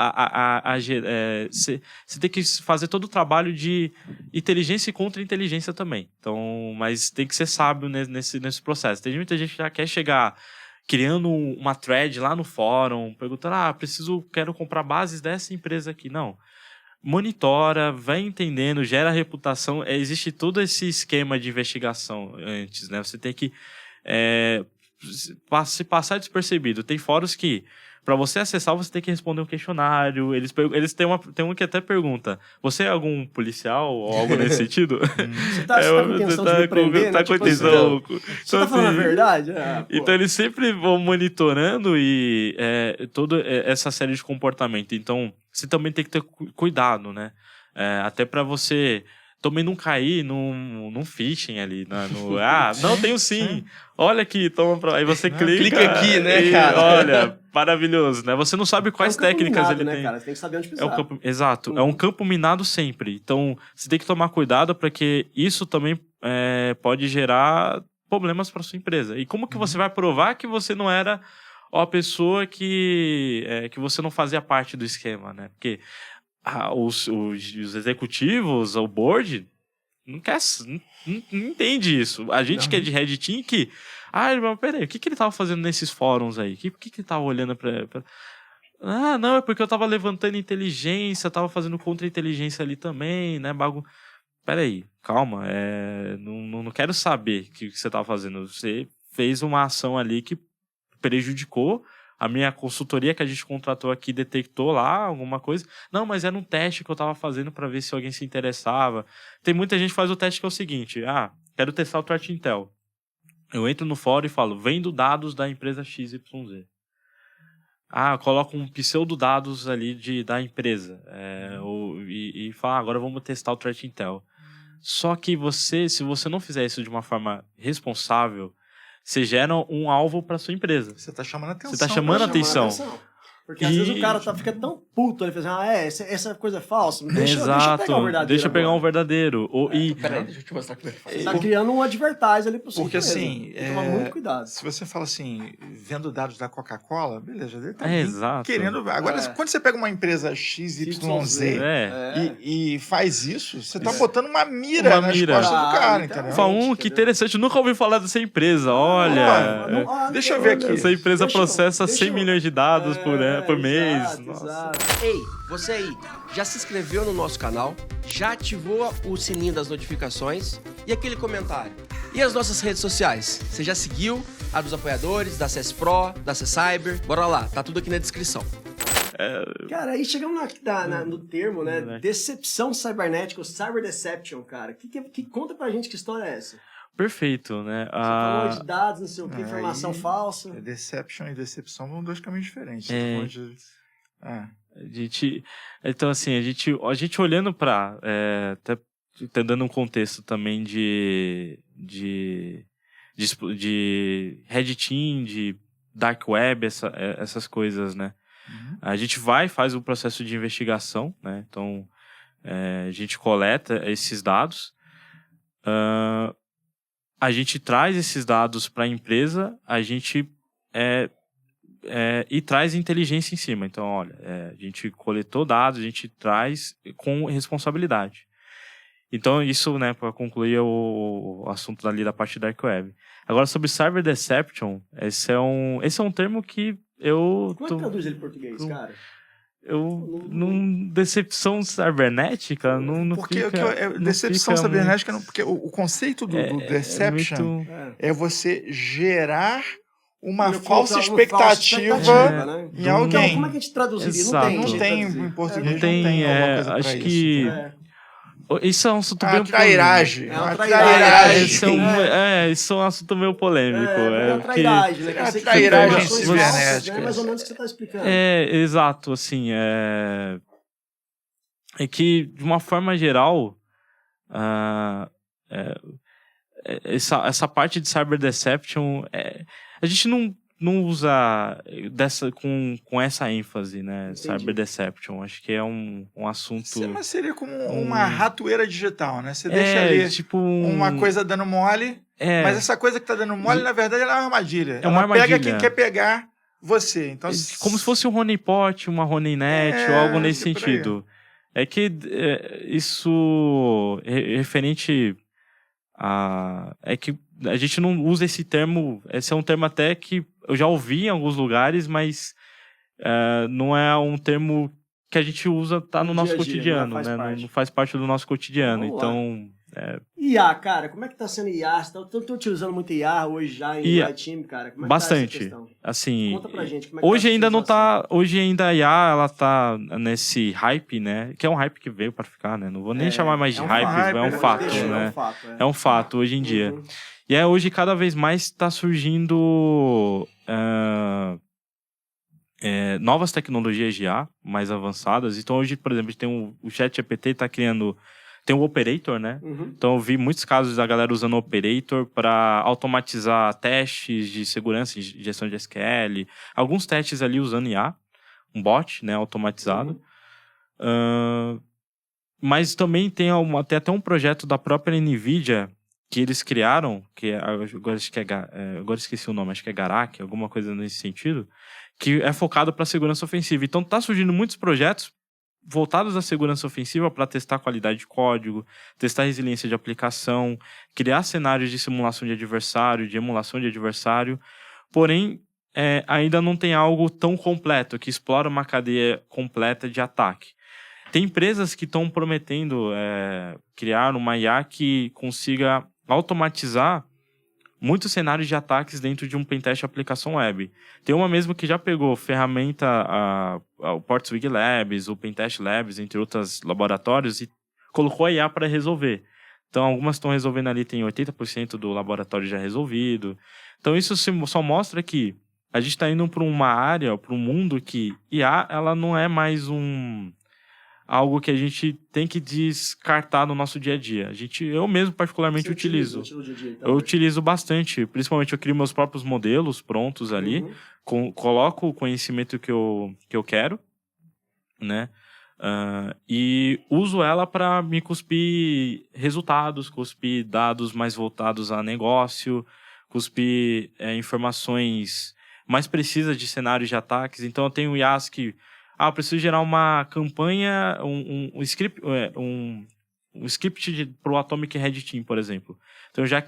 você tem que fazer todo o trabalho de inteligência e contra-inteligência também. Então, mas tem que ser sábio nesse processo. Tem muita gente que já quer chegar criando uma thread lá no fórum, perguntando: quero comprar bases dessa empresa aqui. Não. Monitora, vai entendendo, gera reputação. Existe todo esse esquema de investigação antes, né? Você tem que se passar despercebido. Tem fóruns que, para você acessar, você tem que responder um questionário. Eles têm um que até pergunta: você é algum policial ou algo nesse sentido? Você tá com intenção de me prender, tá né? com Tipo intenção. assim, você tá falando a verdade? Então eles sempre vão monitorando toda essa série de comportamento. Então você também tem que ter cuidado, né? Até para você também não cair num phishing ali. Não, tenho sim. Olha aqui, toma pra... Aí você clica aqui, né, e, cara? olha, maravilhoso, né? Você não sabe quais técnicas minado, ele né, tem. cara? Você tem que saber onde pisar. Exato, é um campo minado sempre. Então, você tem que tomar cuidado porque isso também pode gerar problemas para sua empresa. E como que você vai provar que você não era a pessoa que você não fazia parte do esquema, né? Porque os executivos, o board, não entende isso. A gente que é de Red Team que... mas peraí, o que ele tava fazendo nesses fóruns aí? O que ele tava olhando pra... não, é porque eu tava levantando inteligência, tava fazendo contra-inteligência ali também, né? Peraí, calma, não quero saber o que você tava fazendo. Você fez uma ação ali que prejudicou. A minha consultoria que a gente contratou aqui detectou lá alguma coisa. Não, mas era um teste que eu tava fazendo para ver se alguém se interessava. Tem muita gente que faz o teste que é o seguinte: quero testar o Threat Intel. Eu entro no fórum e falo, vendo dados da empresa XYZ. Coloco um pseudo dados ali da empresa. E falo, agora vamos testar o Threat Intel. Só que se você não fizer isso de uma forma responsável, você gera um alvo para sua empresa. Você tá chamando atenção. Você tá chamando atenção. Porque às vezes o cara fica tão puto, ele fala assim, essa coisa é falsa. Deixa eu pegar o verdadeiro. Deixa eu pegar um verdadeiro. Peraí, deixa eu te mostrar como é que faz. Você tá criando um advertise ali pro seu Porque empresa. assim, Tem que tomar muito cuidado. Se você fala assim, vendo dados da Coca-Cola, beleza, ele tá exato. querendo... Agora, quando você pega uma empresa XYZ e faz isso, você tá botando uma mira nas costas do cara, entendeu? Fala, que interessante, eu nunca ouvi falar dessa empresa, olha... deixa eu ver aqui. Essa empresa processa 100 milhões de dados por mês. Exato. Ei, você aí, já se inscreveu no nosso canal? Já ativou o sininho das notificações? E aquele comentário? E as nossas redes sociais? Você já seguiu a dos apoiadores, da CS Pro, da CS Cyber? Bora lá, tá tudo aqui na descrição. Cara, aí chegamos no termo, né? Decepção cibernética, ou cyber deception, cara. Conta pra gente que história é essa? Perfeito, né? Você falou de dados, não sei o que, informação falsa. Deception e decepção são dois caminhos diferentes. Então, assim, a gente olhando para até dando um contexto também de Red Team, de Dark Web, essas coisas, né? A gente faz o processo de investigação, né? Então, a gente coleta esses dados, a gente traz esses dados para a empresa, a gente e traz inteligência em cima. Então, olha, a gente coletou dados, a gente traz com responsabilidade. Então, isso, né, para concluir o assunto ali da parte da Dark Web. Agora, sobre Cyber Deception, esse é um termo que eu... Como é que traduz ele em português, cara? Decepção cibernética não porque fica... Decepção cibernética, porque o conceito do deception é você gerar uma falsa expectativa né? em alguém. Então, como é que a gente traduziria? Exato. Não tem em português, não tem acho que... Isso é um assunto bem trairagem. Isso é um assunto meio polêmico. É trairagem, né? É trairagem cibernética. É mais ou menos o que você está explicando. Exato, assim, é que, de uma forma geral, essa parte de Cyber Deception, a gente não usa com essa ênfase, né? Entendi. Cyber Deception. Acho que é um assunto... Mas seria como uma ratoeira digital, né? Você deixa ali tipo uma coisa dando mole, mas essa coisa que tá dando mole, na verdade, ela é uma armadilha. É uma armadilha. Pega quem quer pegar você. Então, como se fosse um honeypot, uma honeynet, ou algo nesse sentido. É que isso referente é que a gente não usa esse termo. Esse é um termo até que eu já ouvi em alguns lugares, mas não é um termo que a gente usa, tá no nosso cotidiano, né? Não faz parte do nosso cotidiano. Então, IA, cara, como é que tá sendo IA? Você tá utilizando muito IA hoje já em iTeam, cara? Como é que bastante. tá essa questão? Assim, Conta pra gente como é que hoje tá ainda não utilização. tá, hoje ainda a IA, ela tá nesse hype, né? Que é um hype que veio para ficar, né? Não vou nem chamar mais de um hype, hype, é um né? fato, Deixa, né? É um fato, É um fato hoje em dia. Uhum. E hoje cada vez mais está surgindo novas tecnologias de IA mais avançadas. Então hoje, por exemplo, a gente tem o ChatGPT está criando, tem o Operator, né? Uhum. Então eu vi muitos casos da galera usando o Operator para automatizar testes de segurança, de gestão de SQL, alguns testes ali usando IA, um bot, né, automatizado. Mas também tem até um projeto da própria NVIDIA que eles criaram, que agora acho que agora esqueci o nome, acho que é Garak, alguma coisa nesse sentido, que é focado para segurança ofensiva. Então tá surgindo muitos projetos voltados à segurança ofensiva para testar a qualidade de código, testar a resiliência de aplicação, criar cenários de simulação de adversário, de emulação de adversário. Porém, ainda não tem algo tão completo que explora uma cadeia completa de ataque. Tem empresas que estão prometendo criar uma IA que consiga automatizar muitos cenários de ataques dentro de um pentest aplicação web. Tem uma mesmo que já pegou ferramenta, o Portswig Labs, o Pentest Labs, entre outros laboratórios, e colocou a IA para resolver. Então, algumas estão resolvendo ali, tem 80% do laboratório já resolvido. Então, isso só mostra que a gente está indo para uma área, para um mundo que IA ela não é mais algo que a gente tem que descartar no nosso dia a dia. Eu mesmo particularmente utilizo. Eu utilizo bastante, principalmente eu crio meus próprios modelos prontos ali, coloco o conhecimento que eu quero, né? E uso ela para me cuspir resultados, cuspir dados mais voltados a negócio, cuspir informações mais precisas de cenários de ataques. Então eu tenho IAs que eu preciso gerar uma campanha, um script, um script para o Atomic Red Team, por exemplo. Então eu já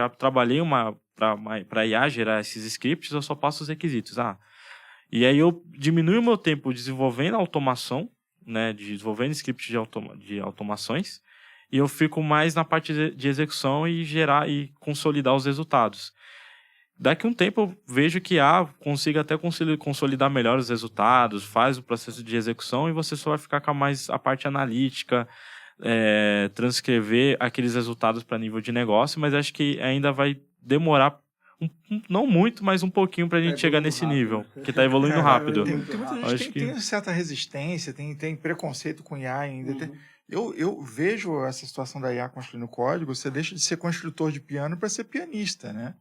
trabalhei para IA gerar esses scripts, eu só passo os requisitos. E aí eu diminuo o meu tempo desenvolvendo automação, né, desenvolvendo script de automações, e eu fico mais na parte de execução e gerar e consolidar os resultados. Daqui a um tempo eu vejo que consiga até consolidar melhor os resultados, faz o processo de execução e você só vai ficar com a parte analítica, transcrever aqueles resultados para nível de negócio, mas acho que ainda vai demorar não muito, mas um pouquinho para a gente chegar nesse rápido, nível, que está evoluindo rápido. Tem muita gente que tem certa resistência, tem preconceito com IA ainda. Eu vejo essa situação da IA construindo código, você deixa de ser construtor de piano para ser pianista, né?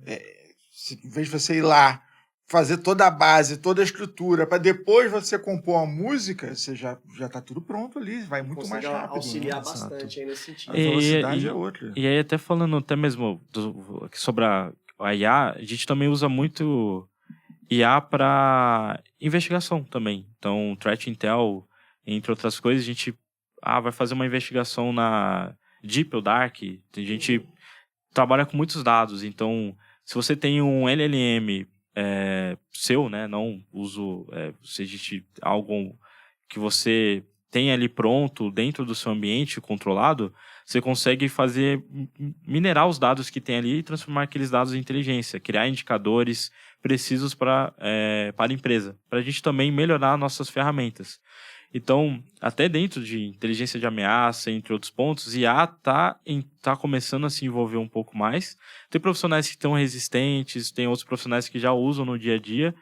Em vez de você ir lá fazer toda a base, toda a estrutura, para depois você compor a música, você já tá tudo pronto ali, vai muito mais rápido. Auxiliar bastante aí nesse sentido. A velocidade é outra. E aí até falando até mesmo sobre a IA, a gente também usa muito IA para investigação também. Então, Threat Intel, entre outras coisas, a gente vai fazer uma investigação na Deep ou Dark. A gente trabalha com muitos dados, então se você tem um LLM seu, né, não uso se existe algo que você tem ali pronto dentro do seu ambiente controlado, você consegue minerar os dados que tem ali e transformar aqueles dados em inteligência, criar indicadores precisos para a empresa, para a gente também melhorar nossas ferramentas. Então, até dentro de inteligência de ameaça, entre outros pontos, IA está começando a se envolver um pouco mais. Tem profissionais que estão resistentes, tem outros profissionais que já usam no dia a dia,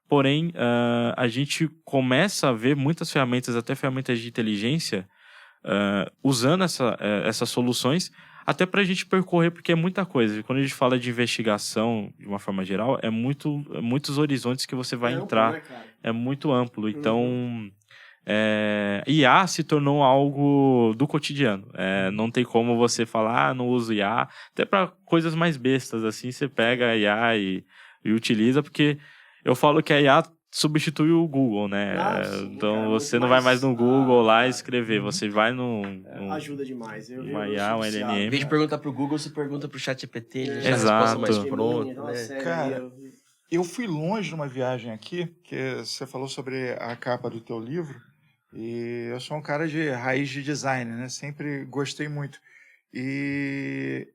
porém, a gente começa a ver muitas ferramentas, até ferramentas de inteligência, usando essas soluções, até para a gente percorrer, porque é muita coisa. Quando a gente fala de investigação, de uma forma geral, muitos horizontes que você vai entrar. Amplo, né, cara? É muito amplo. Então, IA se tornou algo do cotidiano. Não tem como você falar, não uso IA. Até para coisas mais bestas, assim, você pega a IA e utiliza, porque eu falo que a IA substitui o Google, né? Sim, então cara, você não vai mais no Google lá escrever, você vai ajuda demais. uma IA, um LLM. Em vez de perguntar pro Google, você pergunta pro ChatGPT, ele já Exato. resposta mais pronta, né? Cara, eu fui longe numa viagem aqui, que você falou sobre a capa do teu livro, e eu sou um cara de raiz de design, né? Sempre gostei muito. E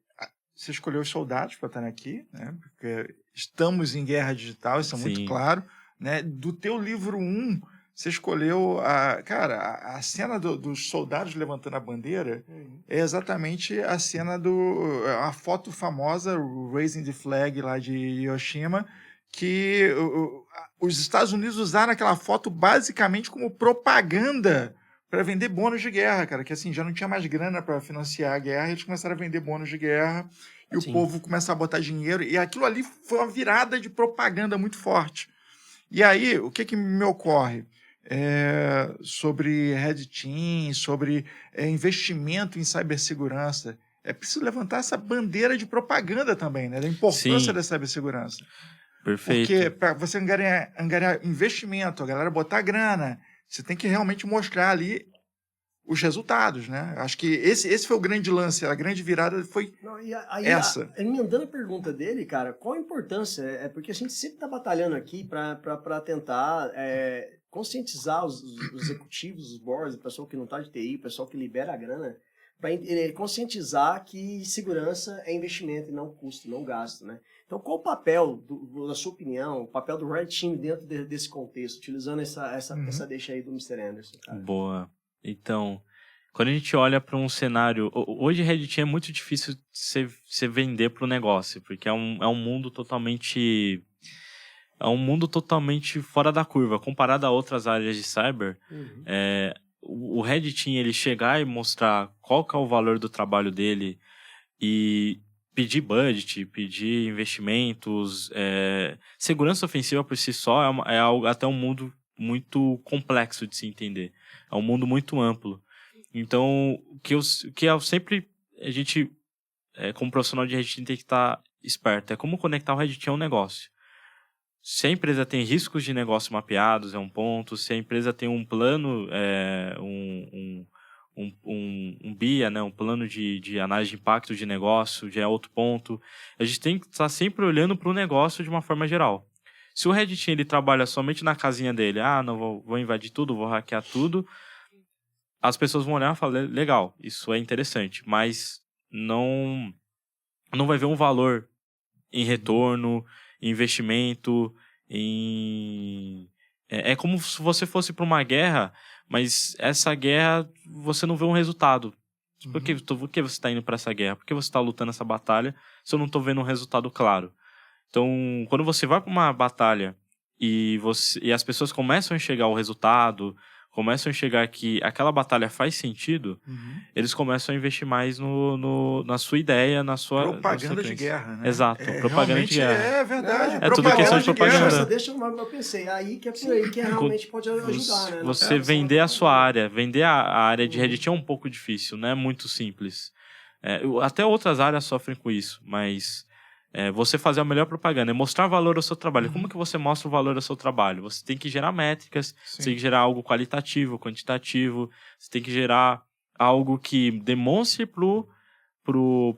você escolheu os soldados para estarem aqui, né? Porque estamos em guerra digital, isso é muito Sim. claro, né? Do teu livro 1, você escolheu a cena dos soldados levantando a bandeira é exatamente a cena a foto famosa, o Raising the Flag lá de Hiroshima, que os Estados Unidos usaram aquela foto basicamente como propaganda para vender bônus de guerra, cara, que assim, já não tinha mais grana para financiar a guerra, eles começaram a vender bônus de guerra e o Sim. povo começou a botar dinheiro, e aquilo ali foi uma virada de propaganda muito forte. E aí, o que me ocorre? Sobre Red Team, sobre investimento em cibersegurança. É preciso levantar essa bandeira de propaganda também, né? Da importância Sim. da cibersegurança. Perfeito. Porque para você angariar investimento, a galera botar grana, você tem que realmente mostrar ali os resultados, né? Acho que esse foi o grande lance, a grande virada foi essa. Emendando a pergunta dele, cara, qual a importância? É porque a gente sempre está batalhando aqui para tentar conscientizar os executivos, os boards, o pessoal que não está de TI, o pessoal que libera a grana, para conscientizar que segurança é investimento e não custo, não gasto, né? Então, qual o papel, na sua opinião, o papel do Red Team dentro desse contexto, utilizando essa deixa aí do Mr. Anderson, cara? Boa. Então, quando a gente olha para um cenário... Hoje, Red Team é muito difícil você vender para o negócio, porque é um mundo totalmente... É um mundo totalmente fora da curva. Comparado a outras áreas de cyber, o Red Team, ele chegar e mostrar qual que é o valor do trabalho dele e pedir budget, pedir investimentos... segurança ofensiva por si só é até um mundo muito complexo de se entender. É um mundo muito amplo. Então, o que eu sempre... A gente, como profissional de Red Team, tem que estar esperto. É como conectar o Red Team a um negócio. Se a empresa tem riscos de negócio mapeados, é um ponto. Se a empresa tem um plano, um BIA, né, um plano de análise de impacto de negócio, já é outro ponto. A gente tem que estar sempre olhando para o negócio de uma forma geral. Se o Red Team ele trabalha somente na casinha dele, não vou invadir tudo, vou hackear tudo, as pessoas vão olhar e falar, legal, isso é interessante, mas não vai ver um valor em retorno, em investimento, é como se você fosse para uma guerra, mas essa guerra você não vê um resultado. Por que você está indo para essa guerra? Por que você está lutando essa batalha se eu não estou vendo um resultado claro? Então, quando você vai para uma batalha e as pessoas começam a enxergar o resultado, começam a enxergar que aquela batalha faz sentido, eles começam a investir mais na sua ideia, na sua... Propaganda de guerra, né? Exato, propaganda de guerra. É verdade. É tudo questão de propaganda. Deixa eu pensei, aí que é por aí que realmente pode ajudar, né? Você vender a sua área, vender a área de Red Team é um pouco difícil, não é muito simples. Até outras áreas sofrem com isso, mas... você fazer a melhor propaganda, é mostrar valor ao seu trabalho. Como que você mostra o valor ao seu trabalho? Você tem que gerar métricas, você tem que gerar algo qualitativo, quantitativo, você tem que gerar algo que demonstre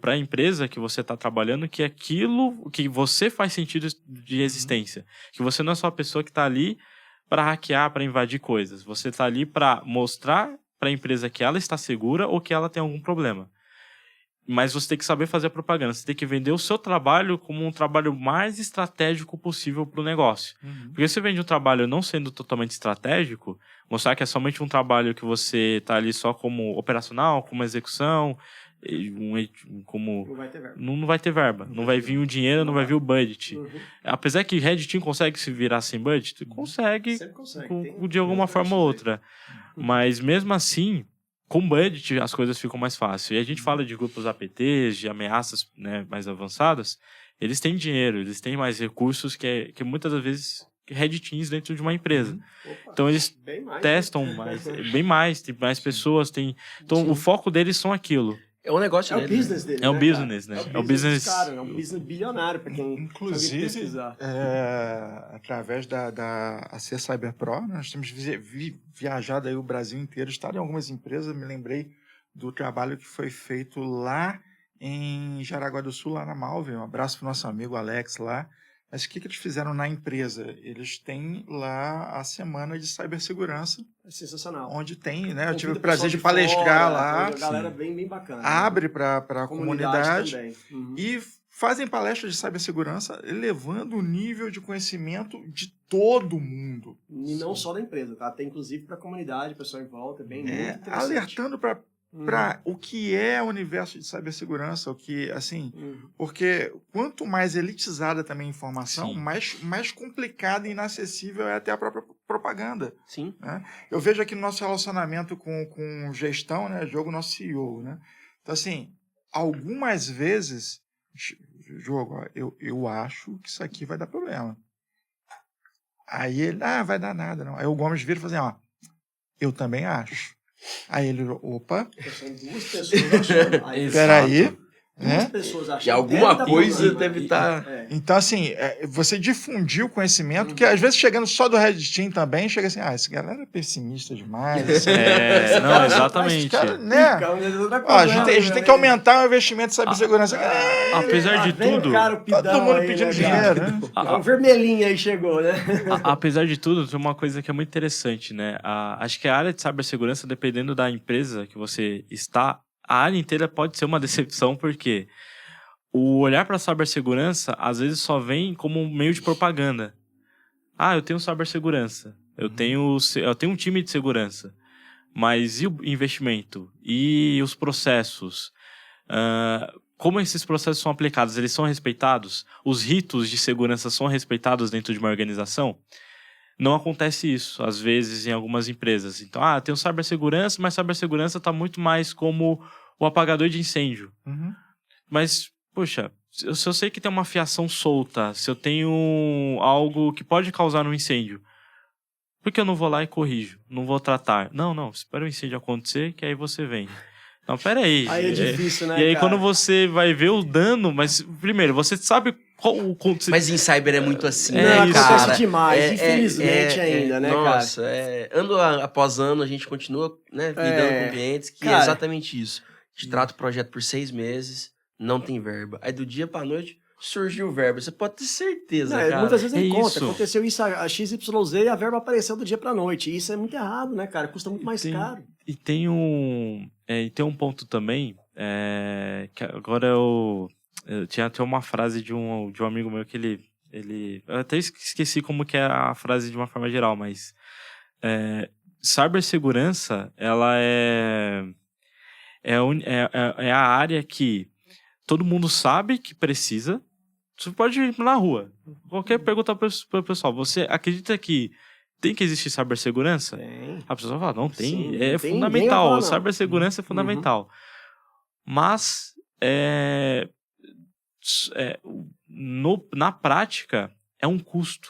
para a empresa que você está trabalhando que aquilo que você faz sentido de existência. Que você não é só a pessoa que está ali para hackear, para invadir coisas. Você está ali para mostrar para a empresa que ela está segura ou que ela tem algum problema. Mas você tem que saber fazer a propaganda. Você tem que vender o seu trabalho como um trabalho mais estratégico possível para o negócio. Porque se você vende um trabalho não sendo totalmente estratégico, mostrar que é somente um trabalho que você está ali só como operacional, como execução, como... Não vai ter verba. Não vai vir o dinheiro, não vai vir o budget. Apesar que Red Team consegue se virar sem budget, consegue de alguma forma ou outra. Mas mesmo assim... Com budget, as coisas ficam mais fáceis. E a gente fala de grupos APTs, de ameaças, né, mais avançadas. Eles têm dinheiro, eles têm mais recursos que muitas das vezes Red Teams dentro de uma empresa. Então eles testam bem mais, tem mais pessoas. Então o foco deles são aquilo. É um negócio dele. É o business dele. É um business, né? É o business cara, é um business bilionário para quem inclusive pesquisar. Através da AC Cyber Pro, nós temos viajado aí o Brasil inteiro, estado em algumas empresas, me lembrei do trabalho que foi feito lá em Jaraguá do Sul, lá na Malve. Um abraço para o nosso amigo Alex lá. Mas o que eles fizeram na empresa? Eles têm lá a semana de cibersegurança, É sensacional. onde tem, né? Eu tive Convida o prazer pessoal de fora, palestrar lá, A galera bem bacana. abre para a comunidade também. Uhum. e fazem palestras de cibersegurança, elevando o nível de conhecimento de todo mundo. E não só da empresa, tá? Tem inclusive para a comunidade, o pessoal em volta, muito interessante. Alertando para o que é o universo de cibersegurança, o que, assim, porque quanto mais elitizada também a informação, mais complicada e inacessível é até a própria propaganda. Sim. Né? Eu vejo aqui no nosso relacionamento com gestão, né, Diogo, nosso CEO, né? Então, assim, algumas vezes, Diogo, eu acho que isso aqui vai dar problema. Aí ele, vai dar nada, não. Aí o Gomes vira e fala assim, eu também acho. Aí ele, opa. São duas pessoas achando. Peraí. Duas pessoas achando. E alguma coisa deve estar... Então, assim, você difundir o conhecimento, que às vezes chegando só do Red Team também, chega assim, esse galera é pessimista demais. Assim, não, exatamente. Cara, né? A gente tem que aumentar o investimento em cibersegurança. Apesar de tudo... Todo mundo pedindo dinheiro, né? O vermelhinho aí chegou, né? Apesar de tudo, tem uma coisa que é muito interessante, né? Acho que a área de cibersegurança, dependendo da empresa que você está, a área inteira pode ser uma decepção, porque o olhar para a cibersegurança, às vezes, só vem como um meio de propaganda. Eu tenho cibersegurança, eu tenho um time de segurança, mas e o investimento? E os processos? Como esses processos são aplicados? Eles são respeitados? Os ritos de segurança são respeitados dentro de uma organização? Não acontece isso, às vezes, em algumas empresas. Então, tem o cibersegurança, mas cibersegurança está muito mais como o apagador de incêndio. Mas, poxa, se eu sei que tem uma fiação solta, se eu tenho algo que pode causar um incêndio, por que eu não vou lá e corrijo? Não vou tratar? Não, espera o incêndio acontecer, que aí você vem. Não, pera aí. Aí é difícil, né, E aí, cara? quando você vai ver o dano, mas, primeiro, você sabe... Mas em cyber é muito assim, acontece demais, infelizmente ainda, né, nossa, cara? ano após ano, a gente continua, né, lidando com clientes que é exatamente isso. A gente trata o projeto por 6 meses, não tem verba. Aí do dia pra noite surgiu verba. Você pode ter certeza, cara. Muitas vezes ele conta. Isso. Aconteceu isso a XYZ e a verba apareceu do dia pra noite. E isso é muito errado, né, cara? Custa muito mais caro. E tem um ponto também, que agora eu tinha até uma frase de um amigo meu que ele eu até esqueci como que é a frase de uma forma geral, mas cibersegurança, ela é a área que todo mundo sabe que precisa. Você pode ir na rua. Qualquer pergunta para o pessoal, você acredita que tem que existir cibersegurança? Tem. A pessoa fala, não, tem. Sim, É tem, fundamental. Cibersegurança é fundamental. Mas na prática é um custo.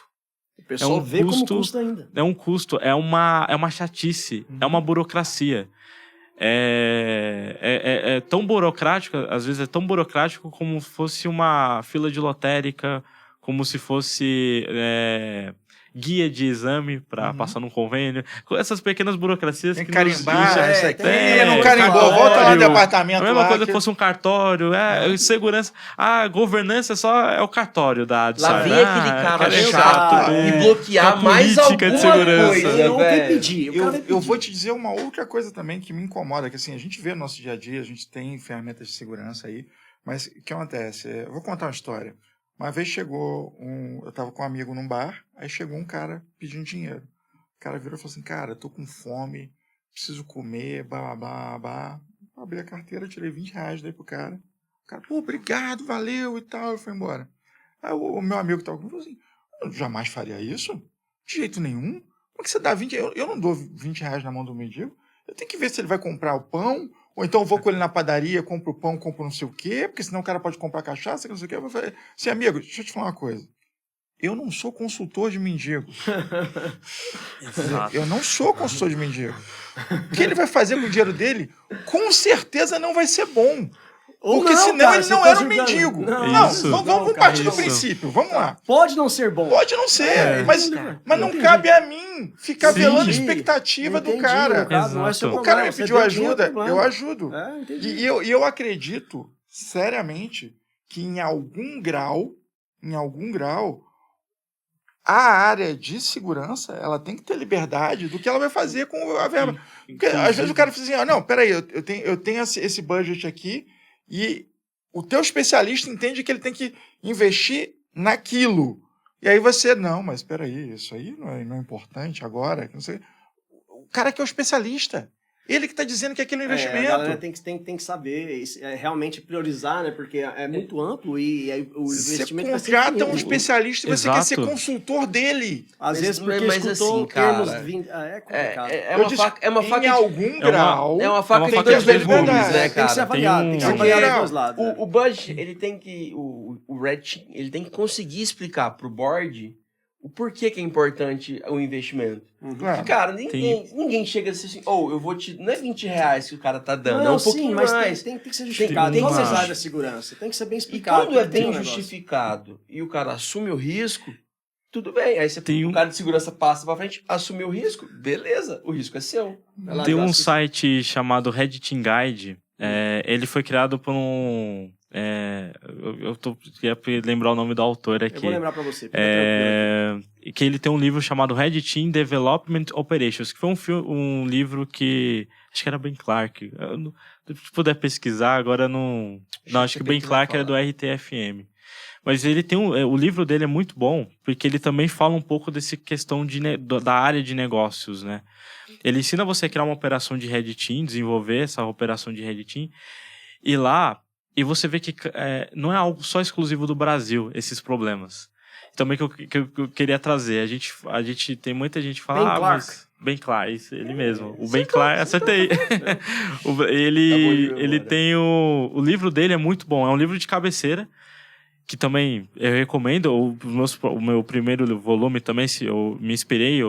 O pessoal vê como custo ainda. É um custo, é uma chatice, é uma burocracia. É tão burocrático, às vezes é tão burocrático como se fosse uma fila de lotérica, como se fosse guia de exame para passar num convênio. Essas pequenas burocracias tem que carimbar, não carimbou, volta lá no departamento. A mesma lá, coisa que fosse um cartório, segurança. Governança é o cartório da AD. Lá vem aquele cara chato e bloquear mais alguma de segurança. coisa. Eu vou te dizer uma outra coisa também que me incomoda, que assim, a gente vê no nosso dia a dia, a gente tem ferramentas de segurança aí, mas o que acontece? Eu vou contar uma história. Uma vez chegou eu tava com um amigo num bar, aí chegou um cara pedindo dinheiro. O cara virou e falou assim, cara, eu tô com fome, preciso comer, babá. Abri a carteira, tirei R$20 daí pro cara. O cara, pô, obrigado, valeu e tal, eu fui embora. Aí o meu amigo que tava comigo falou assim, eu jamais faria isso, de jeito nenhum. Como que você dá 20? Eu não dou R$20 na mão do mendigo, eu tenho que ver se ele vai comprar o pão, ou então eu vou com ele na padaria, compro o pão, compro não sei o quê, porque senão o cara pode comprar cachaça, não sei o quê. Eu vou falar assim, amigo, deixa eu te falar uma coisa. Eu não sou consultor de mendigo. Eu não sou consultor de mendigo. O que ele vai fazer com o dinheiro dele, com certeza não vai ser bom. Porque não, senão cara, ele não era um mendigo. Vamos partir do princípio. Vamos lá. Pode não ser bom. Pode não ser, mas não cabe a mim ficar velando a expectativa do cara. O cara me pediu ajuda, eu ajudo. E eu acredito, seriamente, que em algum grau, a área de segurança, ela tem que ter liberdade do que ela vai fazer com a verba. Porque, às vezes o cara fala assim, não, peraí, eu tenho esse budget aqui e o teu especialista entende que ele tem que investir naquilo. E aí você, não, mas peraí, isso aí não é importante agora. Não sei. O cara que é o especialista. Ele que está dizendo que aquilo é um investimento. A galera tem que saber realmente priorizar, né? Porque é muito amplo e o investimento vai ser Você contrata um especialista e você quer ser Exato. consultor dele. Às vezes porque mas escutou assim, cara, termos... É complicado. É uma faca em algum grau. É uma faca uma de faca dois de dois gumes, gumes. né, Tem que ser cara? avaliado, tem que ser avaliado dos dois lados. O Budge, ele tem que... O Red Team, ele tem que conseguir explicar pro board o porquê que é importante o investimento. Claro. Cara, ninguém chega assim, eu vou te... Não é R$20 que o cara tá dando, é um pouquinho mas mais. tem que ser justificado. tem Em todas que as ser. áreas da segurança. Tem que ser bem E explicado. quando é tem que ter bem um negócio. justificado e o cara assume o risco, tudo bem. Aí Tem o cara de segurança passa pra frente, assumiu o risco, beleza, o risco é seu. Vai lá, Tem um ajusta. site chamado Red Team Guide. Ele foi criado por um... queria lembrar o nome do autor aqui. Eu vou lembrar pra você. Fica tranquilo. Que ele tem um livro chamado Red Team Development Operations, que foi um livro que... Acho que era Ben Clark. Se puder pesquisar, agora não... Não, acho que Ben Clark era do RTFM. Mas ele tem o livro dele é muito bom, porque ele também fala um pouco dessa questão da área de negócios, né? Ele ensina você a criar uma operação de Red Team, desenvolver essa operação de Red Team, e você vê que não é algo só exclusivo do Brasil, esses problemas. Também que eu queria trazer. A gente tem muita gente que fala... Ben Clark. Mas Ben Clark, isso, ele mesmo. O Ben Clark, acertei. Ele tem o livro dele é muito bom. É um livro de cabeceira, que também eu recomendo. O meu primeiro volume também, eu me inspirei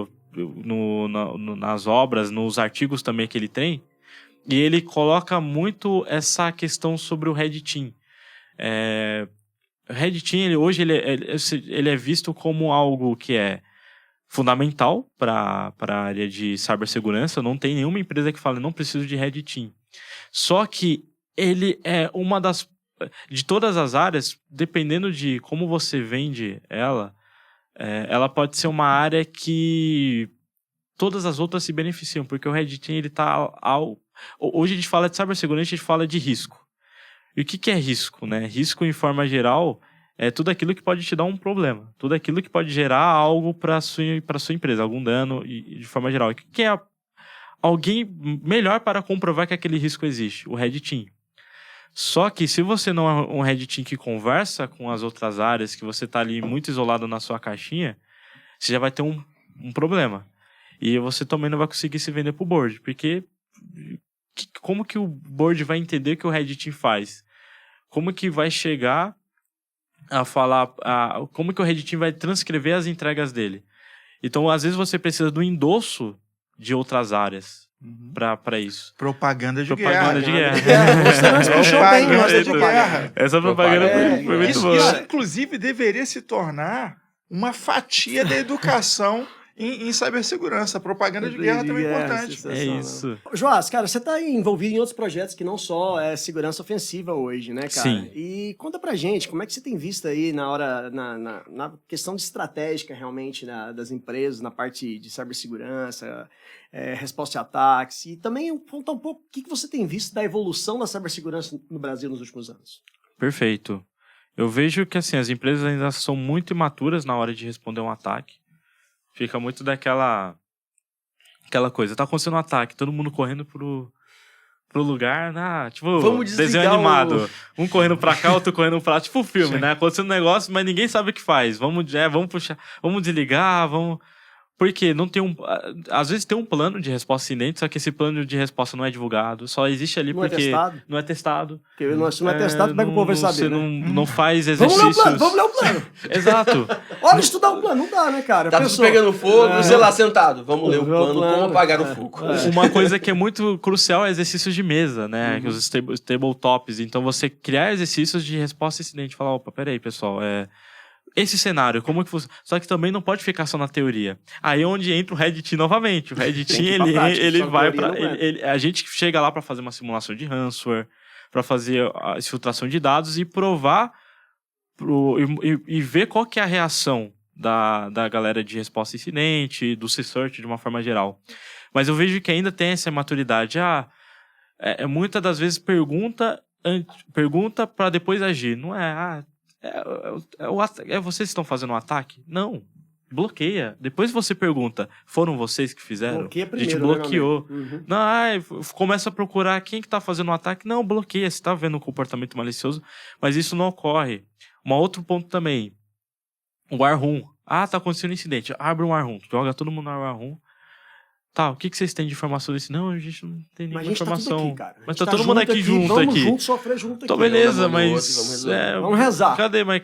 nas obras, nos artigos também que ele tem. E ele coloca muito essa questão sobre o Red Team. O Red Team, hoje, ele é visto como algo que é fundamental para a área de cibersegurança. Não tem nenhuma empresa que fale, não preciso de Red Team. Só que ele é uma das... De todas as áreas, dependendo de como você vende ela pode ser uma área que todas as outras se beneficiam, porque o Red Team, ele tá hoje a gente fala de cibersegurança, a gente fala de risco. E o que é risco, né? Risco, em forma geral, é tudo aquilo que pode te dar um problema. Tudo aquilo que pode gerar algo para sua empresa, algum dano, de forma geral. E o que é alguém melhor para comprovar que aquele risco existe? O Red Team. Só que se você não é um Red Team que conversa com as outras áreas, que você está ali muito isolado na sua caixinha, você já vai ter um problema. E você também não vai conseguir se vender pro board, porque como que o board vai entender o que o Red Team faz? Como que vai chegar a falar... como que o Red Team vai transcrever as entregas dele? Então, às vezes, você precisa do endosso de outras áreas para isso. Propaganda de Propaganda guerra. de guerra. Você não puxou bem, Propaganda de guerra. Essa propaganda foi muito Isso, boa. inclusive, deveria se tornar uma fatia da educação em cibersegurança. Propaganda de guerra também é importante. É isso. Joás, cara, você está envolvido em outros projetos que não só é segurança ofensiva hoje, né, cara? Sim. E conta pra gente, como é que você tem visto aí na questão de estratégica realmente das empresas, na parte de cibersegurança, resposta a ataques, e também conta um pouco o que você tem visto da evolução da cibersegurança no Brasil nos últimos anos. Perfeito. Eu vejo que assim, as empresas ainda são muito imaturas na hora de responder um ataque. Fica muito aquela coisa. Tá acontecendo um ataque, todo mundo correndo pro lugar, tipo, Vamos desenho animado. Um correndo pra cá, outro correndo pra lá. Tipo filme, né? Acontecendo um negócio, mas ninguém sabe o que faz. Vamos puxar, vamos desligar, vamos... Porque não tem às vezes tem um plano de resposta a incidente, só que esse plano de resposta não é divulgado, só existe ali porque não é testado. Porque se não é testado, como é que o povo vai saber, você né? não faz exercícios... Vamos ler o plano. Exato. Olha, estudar um plano, não dá, né, cara? Tá tudo pegando fogo, sei lá, sentado. Vamos ler o plano, como apagar o fogo. Uma coisa que é muito crucial é exercícios de mesa, né? Os tabletops. Então, você criar exercícios de resposta a incidente. Falar, opa, peraí, pessoal, esse cenário, como que funciona? Só que também não pode ficar só na teoria. Aí é onde entra o Red Team novamente. O Red Team, ele vai para... A gente chega lá para fazer uma simulação de ransomware, para fazer a exfiltração de dados e provar e ver qual que é a reação da galera de resposta a incidente, do C-Search de uma forma geral. Mas eu vejo que ainda tem essa maturidade. Muitas das vezes pergunta para depois agir. Não é, vocês que estão fazendo um ataque? Não. Bloqueia. Depois você pergunta, foram vocês que fizeram? Bloqueia A primeiro, gente bloqueou. Né, uhum. Não, começa a procurar quem que tá fazendo um ataque. Não, bloqueia. Você tá vendo um comportamento malicioso, mas isso não ocorre. Um outro ponto também. O War Room. Tá acontecendo um incidente. Abre um War Room. Joga todo mundo no War Room. Tá, o que vocês têm de informação desse? Não, a gente não tem nenhuma informação. Mas tá todo mundo aqui junto vamos aqui. Junto, sofrer junto aqui. Então, beleza, mas... vamos rezar. Cadê a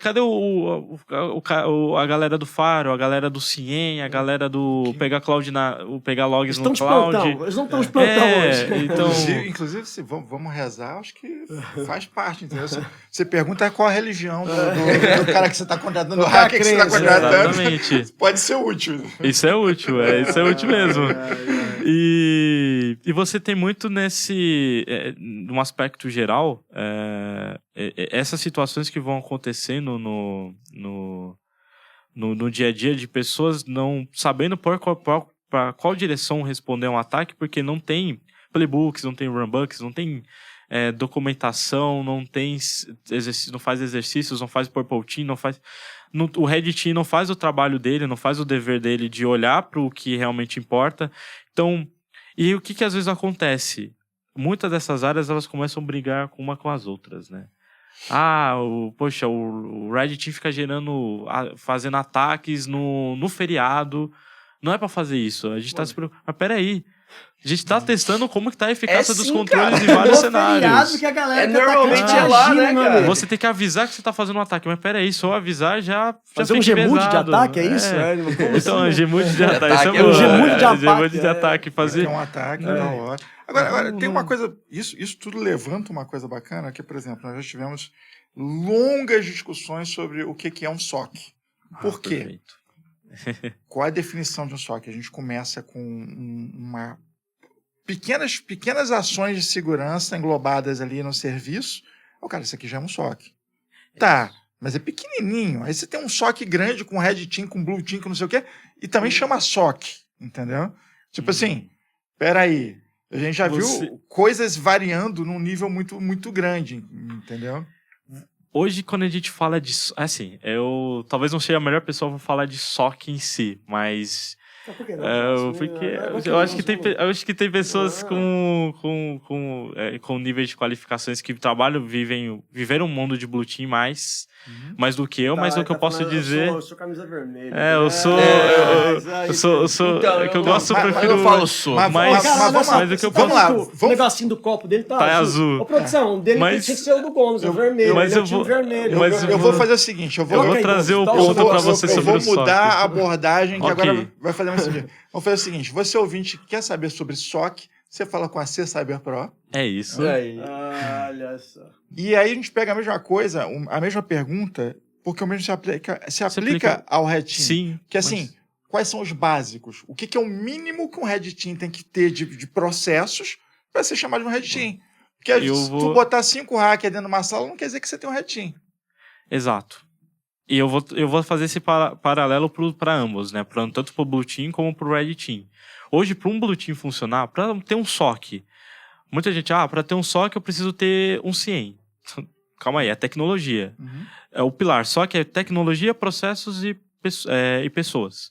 galera do Faro, a galera do Cien, a galera do pegar logs no cloud? Eles não estão de plantão hoje. Então... Inclusive, se vamos rezar, acho que faz parte, entendeu? Você pergunta qual a religião do cara que você está contratando, do hacker que você está contratando. Exatamente. Pode ser útil. Isso é útil, isso é útil mesmo. E você tem muito num aspecto geral, essas situações que vão acontecendo no dia a dia de pessoas não sabendo para qual direção responder a um ataque, porque não tem playbooks, não tem runbooks, não tem documentação, não faz exercícios, não faz purple team, não faz... O Red Team não faz o trabalho dele, não faz o dever dele de olhar para o que realmente importa. Então, e o que às vezes acontece? Muitas dessas áreas, elas começam a brigar uma com as outras, né? O Red Team fica fazendo ataques no feriado. Não é para fazer isso. A gente tá se preocupando. Mas peraí. A gente tá testando como que tá a eficácia dos controles em vários cenários. Que a galera normalmente é lá, né, cara? Você tem que avisar que você tá fazendo um ataque. Mas peraí, só avisar já fazer um Gmood de ataque, é isso? Então, Gmood de ataque. Isso é um Gmood de ataque. Fazer um ataque na hora. Agora, tem uma coisa... Isso tudo levanta uma coisa bacana, que, por exemplo, nós já tivemos longas discussões sobre o que é um SOC. Por quê? Qual é a definição de um SOC? A gente começa com uma... Pequenas ações de segurança englobadas ali no serviço. Cara, isso aqui já é um SOC. Tá, mas é pequenininho. Aí você tem um SOC grande com Red Team, com Blue Team, com não sei o quê, e também chama SOC, entendeu? Tipo assim, peraí, a gente já viu coisas variando num nível muito, muito grande, entendeu? Hoje, quando a gente fala de... Assim, eu talvez não seja a melhor pessoa para falar de SOC em si, mas... eu acho que tem pessoas com níveis de qualificações que viveram um mundo de Blue Team mais do que eu, mas o que eu posso dizer... Eu sou camisa vermelha. Eu sou... Eu gosto, prefiro... Eu falo sou. Mas o que eu posso... Vamos lá. O negocinho do copo dele tá azul. Ô, produção, dele tem que ser o do Gomes, é vermelho. Mas eu vou... vermelho. Eu vou fazer o seguinte, eu vou trazer o ponto pra você sobre o SOC. Eu vou mudar a abordagem, que agora vai fazer mais sentido. Vamos fazer o seguinte, você ouvinte que quer saber sobre SOC, você fala com a C-Cyber Pro. É isso. Olha só. E aí a gente pega a mesma coisa, a mesma pergunta, porque o mesmo se aplica ao Red Team. Sim. Que assim, quais são os básicos? O que é o mínimo que um Red Team tem que ter de processos para ser chamado de um Red Team? Porque se tu botar 5 hackers dentro de uma sala, não quer dizer que você tem um Red Team. Exato. E eu vou fazer esse paralelo para ambos, né? Tanto para o Blue Team como para o Red Team. Hoje, para um Blue Team funcionar, para ter um SOC, muita gente, para ter um SOC eu preciso ter um CIEM. Calma aí, é tecnologia. É o pilar. SOC é tecnologia, processos e pessoas.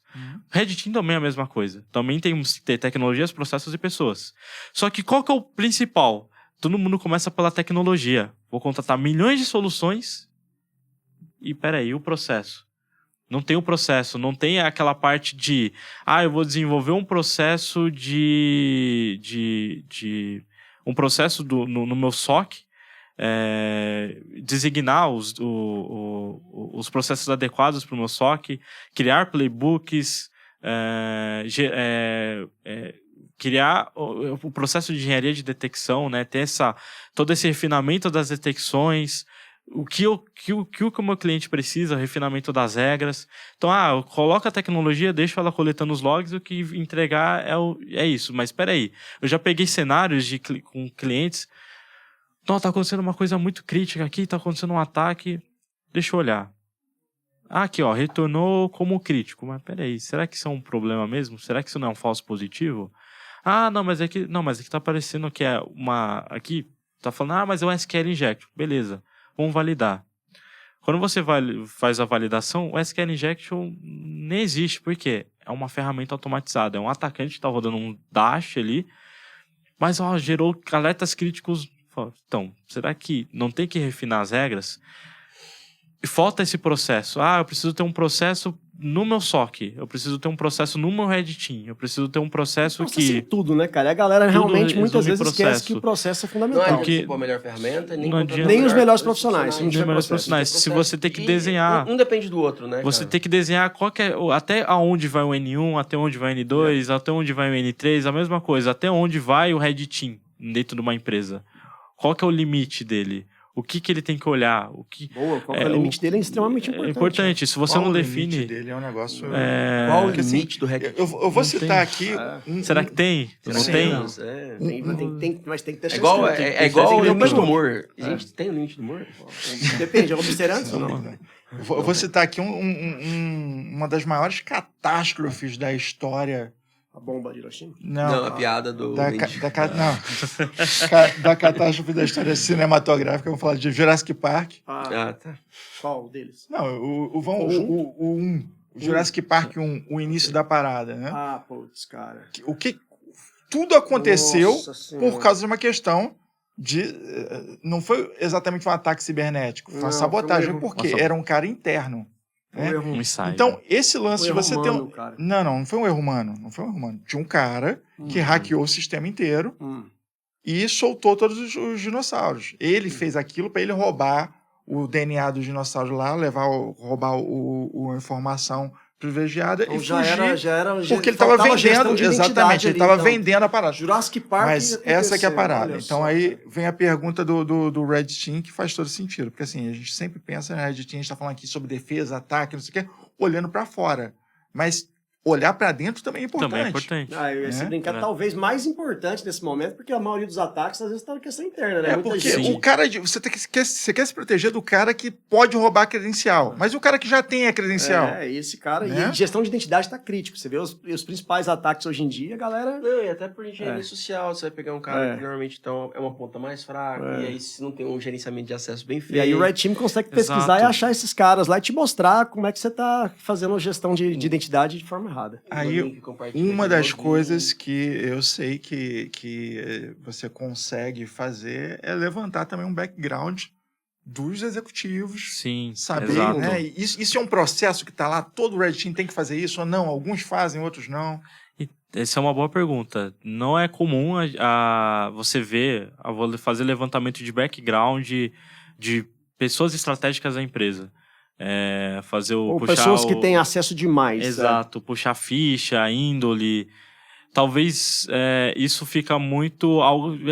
Red Team também é a mesma coisa. Também temos que ter tecnologias, processos e pessoas. Só que qual que é o principal? Todo mundo começa pela tecnologia. Vou contratar milhões de soluções. E peraí, o processo? Não tem o processo, não tem aquela parte de... eu vou desenvolver um processo um processo no meu SOC, designar os processos adequados para o meu SOC, criar playbooks, criar o processo de engenharia de detecção, né? Ter todo esse refinamento das detecções... O que o meu cliente precisa, o refinamento das regras. Então, eu coloco a tecnologia, deixo ela coletando os logs, o que entregar é isso. Mas espera aí, eu já peguei cenários com clientes. Não, tá acontecendo uma coisa muito crítica aqui, tá acontecendo um ataque. Deixa eu olhar. Ah, aqui, ó, retornou como crítico. Mas peraí, será que isso é um problema mesmo? Será que isso não é um falso positivo? Ah, não, mas aqui tá aparecendo que é uma... Aqui tá falando, mas é um SQL Injection. Beleza, vamos validar. Quando você faz a validação, o SQL Injection nem existe. Por quê? É uma ferramenta automatizada. É um atacante que tá rodando um dash ali, mas ó, gerou alertas críticos. Então, será que não tem que refinar as regras? E falta esse processo. Ah, eu preciso ter um processo no meu SOC. Eu preciso ter um processo no meu Red Team. Eu preciso ter um processo que... tudo, né, cara? E a galera realmente muitas vezes processo. esquece que o processo é Não fundamental. adianta Porque você pôr a melhor ferramenta, nem, não adianta. Nem os melhores profissionais. Nem os melhores profissionais. Se você tem que desenhar... Um depende do outro, né, Você cara? tem que desenhar até aonde vai o N1, até onde vai o N2, até onde vai o N3, a mesma coisa. Até onde vai o Red Team dentro de uma empresa. Qual que é o limite dele? O que ele tem que olhar? Boa, qual que é o limite dele é extremamente importante. É importante. Se você Qual não o define... limite dele é um negócio... Qual o Porque, assim, limite do Red Team? Eu vou Não citar tem. aqui... Será que tem? Não Sim, tem? não, Mas tem que ter É igual, chance, né? é igual o limite depois do humor. Gente, tem o limite do humor? Depende, é observante ou não? Eu vou citar aqui uma das maiores catástrofes da história. A bomba de Hiroshima? Não, a piada do Lynch. Da catástrofe da história cinematográfica. Vamos falar de Jurassic Park. Ah, tá. Qual deles? Não, o Jurassic Park 1, o início da parada, né? Ah, putz, cara. Tudo aconteceu Nossa Senhora. por causa de uma questão de... Não foi exatamente um ataque cibernético, foi uma Não, sabotagem, foi um erro. porque Nossa. era um cara interno. Né? Um insider. Então, esse lance de você ter um... Cara. Não foi um erro humano. Não foi um erro humano. Tinha um cara que hackeou o sistema inteiro e soltou todos os dinossauros. Ele fez aquilo para ele roubar o DNA dos dinossauros lá, roubar a informação privilegiada Então e já fugir. era, Porque ele estava vendendo, exatamente, ele estava então. vendendo a parada. Jurassic Park. Mas essa que é a parada. Olha Então só, aí cara. vem a pergunta do Red Team, que faz todo sentido. Porque assim, a gente sempre pensa, né, Red Team, a gente está falando aqui sobre defesa, ataque, não sei o quê, olhando para fora. Mas olhar para dentro também é importante. Também é importante. Eu ia se brincar, É. talvez mais importante nesse momento, porque a maioria dos ataques às vezes está na questão interna, né? Muita Porque gente. o cara, você quer se proteger do cara que pode roubar a credencial, mas o cara que já tem a credencial. Esse cara. Né? E gestão de identidade está crítico. Você vê os principais ataques hoje em dia, a galera. Não, e até por engenharia social, você vai pegar um cara que normalmente então, é uma ponta mais fraca, e aí se não tem um gerenciamento de acesso bem feito... E aí o Red Team consegue pesquisar Exato. e achar esses caras lá e te mostrar como é que você está fazendo a gestão de identidade de forma errada. Aí, uma das coisas que eu sei que você consegue fazer é levantar também um background dos executivos. Sim, Saber, exato. né? Isso é um processo que está lá, todo Red Team tem que fazer isso ou não? Alguns fazem, outros não. Essa é uma boa pergunta. Não é comum você ver, fazer levantamento de background de pessoas estratégicas da empresa. Fazer Ou pessoas que têm acesso demais. Exato, puxar ficha, índole. Talvez isso fica muito...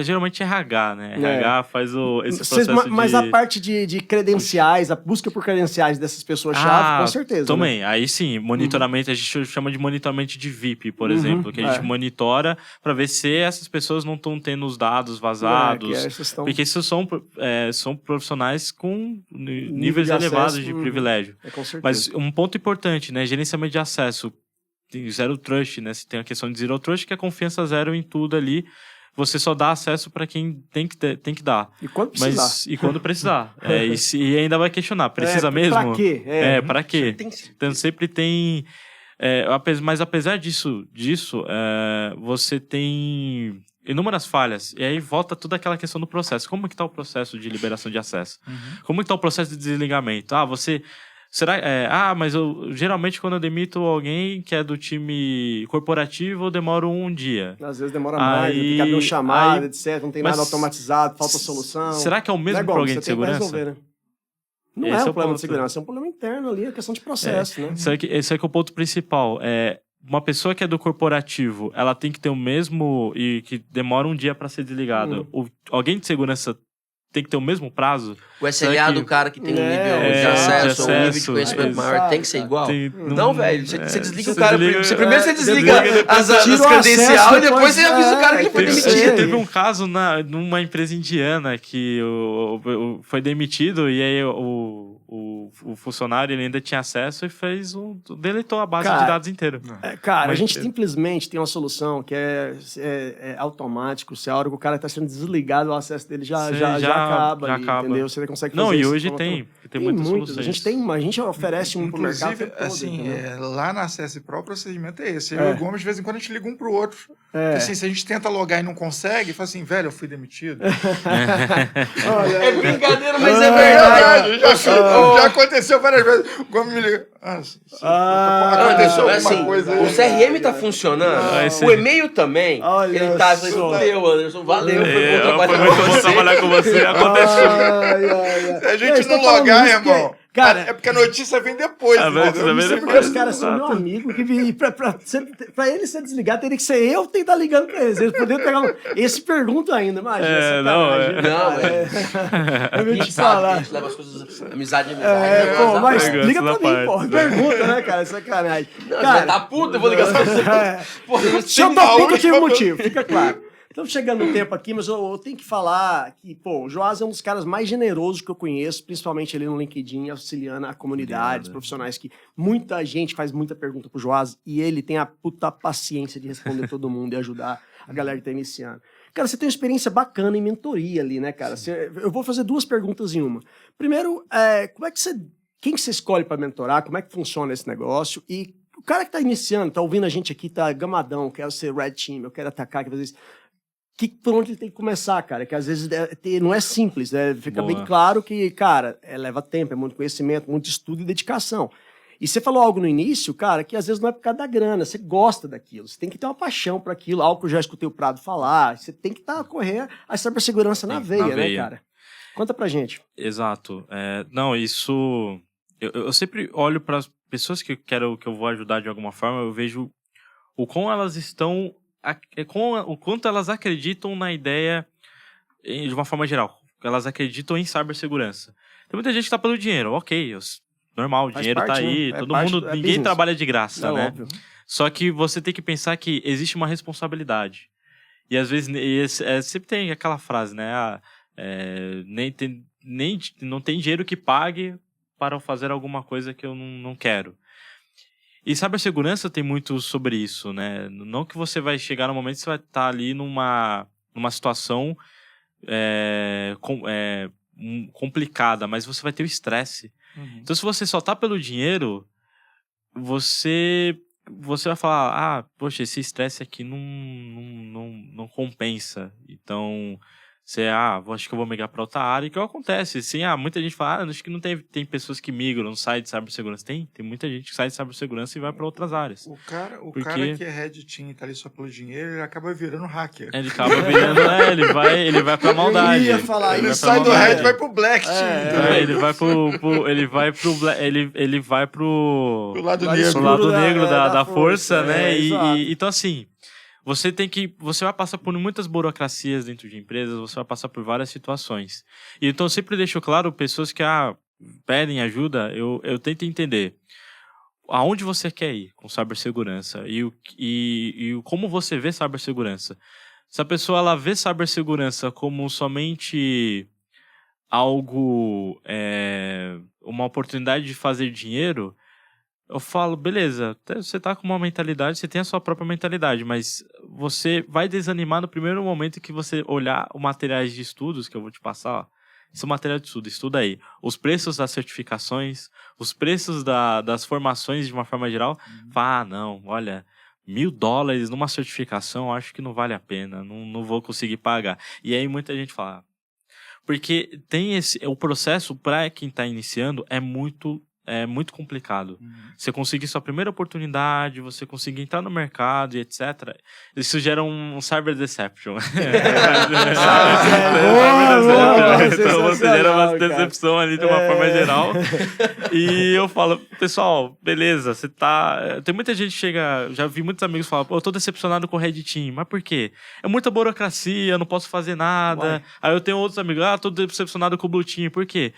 geralmente é RH, né? RH faz esse processo Mas a parte de credenciais, a busca por credenciais dessas pessoas-chave, com certeza. Também. Né? Aí sim, monitoramento, a gente chama de monitoramento de VIP, por exemplo, que a gente monitora para ver se essas pessoas não estão tendo os dados vazados. Porque esses são profissionais com níveis de elevados acesso, de privilégio. Com certeza. Mas um ponto importante, né? Gerenciamento de acesso. Tem Zero Trust, né? Você tem a questão de Zero Trust, que é confiança zero em tudo ali. Você só dá acesso para quem tem que dar. E quando precisar. E quando precisar. E ainda vai questionar. Precisa mesmo? Pra quê? Para quê? Então sempre tem... mas apesar disso você tem inúmeras falhas. E aí volta toda aquela questão do processo. Como que está o processo de liberação de acesso? Como que está o processo de desligamento? Mas geralmente quando eu demito alguém que é do time corporativo, eu demoro um dia. Às vezes demora mais, tem que abrir um chamado, etc. Não tem nada automatizado, falta solução. Será que é o mesmo para alguém de segurança? Resolver, né? Não é um problema de segurança, é um problema interno ali, é questão de processo, né? Esse é que é o ponto principal. Uma pessoa que é do corporativo, ela tem que ter o mesmo e que demora um dia para ser desligada. Alguém de segurança tem que ter o mesmo prazo? O SLA do cara que tem um nível de acesso, ou um nível de conhecimento maior, tem que ser igual? Não, velho. Você desliga o cara primeiro. Primeiro você desliga as credenciais e depois você avisa o cara que ele foi demitido. Teve um caso numa empresa indiana que foi demitido e aí o o funcionário ele ainda tinha acesso e deletou a base de Cara, dados inteira. Cara, a Mas- gente simplesmente tem uma solução que é automático. Se a hora que o cara tá sendo desligado, o acesso dele já acaba, já ali, acaba. entendeu? Você consegue fazer Não, e isso hoje de tem tem muitas muitos. soluções. A gente oferece um pro mercado. o Inclusive, tempo todo, assim, entendeu? lá na CS Pro o procedimento é esse. Eu e o Gomes, de vez em quando, a gente liga um pro outro. É. Porque, assim, se a gente tenta logar e não consegue, fala assim, velho, eu fui demitido. Olha, É brincadeira, mas é verdade. Já aconteceu várias vezes. O Gomes me liga. Aconteceu Mas, alguma assim, coisa o aí. CRM tá funcionando. Não, O e-mail também. Olha Ele tá. só. Fudeu, Anderson. Valeu. Foi bom Foi trabalhar muito com bom você. trabalhar com você. Aconteceu. Se a Eu gente estou não falando logar, isso irmão, porque, cara, é porque a notícia vem depois. A entendeu? notícia vem Isso é depois. porque os caras são meu Exato. amigo, que pra ele ser desligado, teria que ser eu que tentar ligando pra eles. Eles poderiam pegar esse pergunta ainda, imagina. não, sacanagem, Não, cara. Eu A vou gente te sabe que a falar. gente leva as coisas. Amizade. Pô, mas Pegando liga pra essa mim, parte, porra. né? Pergunta, né, cara? Sacanagem. Não, você vai tá puto, eu vou ligar pra você. Porra, Se eu Tem tô uma puto, eu tive última motivo, fica claro. Estamos chegando no tempo aqui, mas eu tenho que falar que, pô, o Joás é um dos caras mais generosos que eu conheço, principalmente ali no LinkedIn, auxiliando a comunidade, os profissionais que muita gente faz muita pergunta pro Joás e ele tem a puta paciência de responder todo mundo e ajudar a galera que tá iniciando. Cara, você tem uma experiência bacana em mentoria ali, né, cara? Eu vou fazer duas perguntas em uma. Primeiro, como é que quem que você escolhe para mentorar? Como é que funciona esse negócio? E o cara que tá iniciando, tá ouvindo a gente aqui, tá gamadão, quero ser Red Team, eu quero atacar, quero fazer isso. Por onde ele tem que começar, cara? Que às vezes não é simples, né? Fica Boa. bem claro que, cara, leva tempo, é muito conhecimento, muito estudo e dedicação. E você falou algo no início, cara, que às vezes não é por causa da grana, você gosta daquilo, você tem que ter uma paixão para aquilo, algo que eu já escutei o Prado falar, você tem que correr a cibersegurança na veia, né, veia. cara? Conta pra gente. Exato. Não, isso... Eu sempre olho para as pessoas que eu vou ajudar de alguma forma, eu vejo o quão elas estão... o quanto elas acreditam na ideia de uma forma geral. Elas acreditam em cibersegurança. Tem muita gente que tá pelo dinheiro. Ok, normal, o Faz dinheiro parte, tá aí, né? É todo parte mundo... do- é ninguém business. trabalha de graça, É né? óbvio. Só que você tem que pensar que existe uma responsabilidade. E às vezes sempre tem aquela frase, né? Não tem dinheiro que pague para eu fazer alguma coisa que eu não quero. E cibersegurança tem muito sobre isso, né? Não que você vai chegar no momento que você vai estar ali numa situação complicada, mas você vai ter o estresse. Então, se você só tá pelo dinheiro, você vai falar, poxa, esse estresse aqui não compensa. Então, você, acho que eu vou migrar para outra área. E o que acontece? Assim, muita gente fala, acho que não tem pessoas que migram, não saem de cibersegurança. Tem muita gente que sai de cibersegurança e vai para outras áreas. O cara Porque- que é Red Team e tá ali só pelo dinheiro, ele acaba virando hacker. Ele acaba virando, ele vai pra maldade. Eu ia falar Ele isso. vai sai pra do maldade. Red e vai pro Black Team. entendeu? Ele vai pro Do lado Lá negro. pro lado Escuro negro da da força, força, né? exato. Então, assim, você vai passar por muitas burocracias dentro de empresas, você vai passar por várias situações. E então, eu sempre deixo claro, pessoas que pedem ajuda, eu tento entender aonde você quer ir com cibersegurança e como você vê cibersegurança. Se a pessoa ela vê cibersegurança como somente algo, uma oportunidade de fazer dinheiro, eu falo, beleza, você tá com uma mentalidade, você tem a sua própria mentalidade, mas você vai desanimar no primeiro momento que você olhar os materiais de estudos que eu vou te passar, ó. Esse é o material de estudo, estuda aí. Os preços das certificações, os preços das formações de uma forma geral, fala, não, olha, $1.000 numa certificação, acho que não vale a pena, não vou conseguir pagar. E aí muita gente fala, porque tem o processo para quem está iniciando é muito complicado. Você conseguir sua primeira oportunidade, você conseguir entrar no mercado e etc. Isso gera um cyber deception. boa, Então você gera uma sensacional, cara. decepção ali de uma forma geral. E eu falo, pessoal, beleza, você tá... Tem muita gente que chega... Já vi muitos amigos falar, eu tô decepcionado com o Red Team. Mas por quê? É muita burocracia, eu não posso fazer nada. Uai. Aí eu tenho outros amigos, tô decepcionado com o Blue Team. Por quê?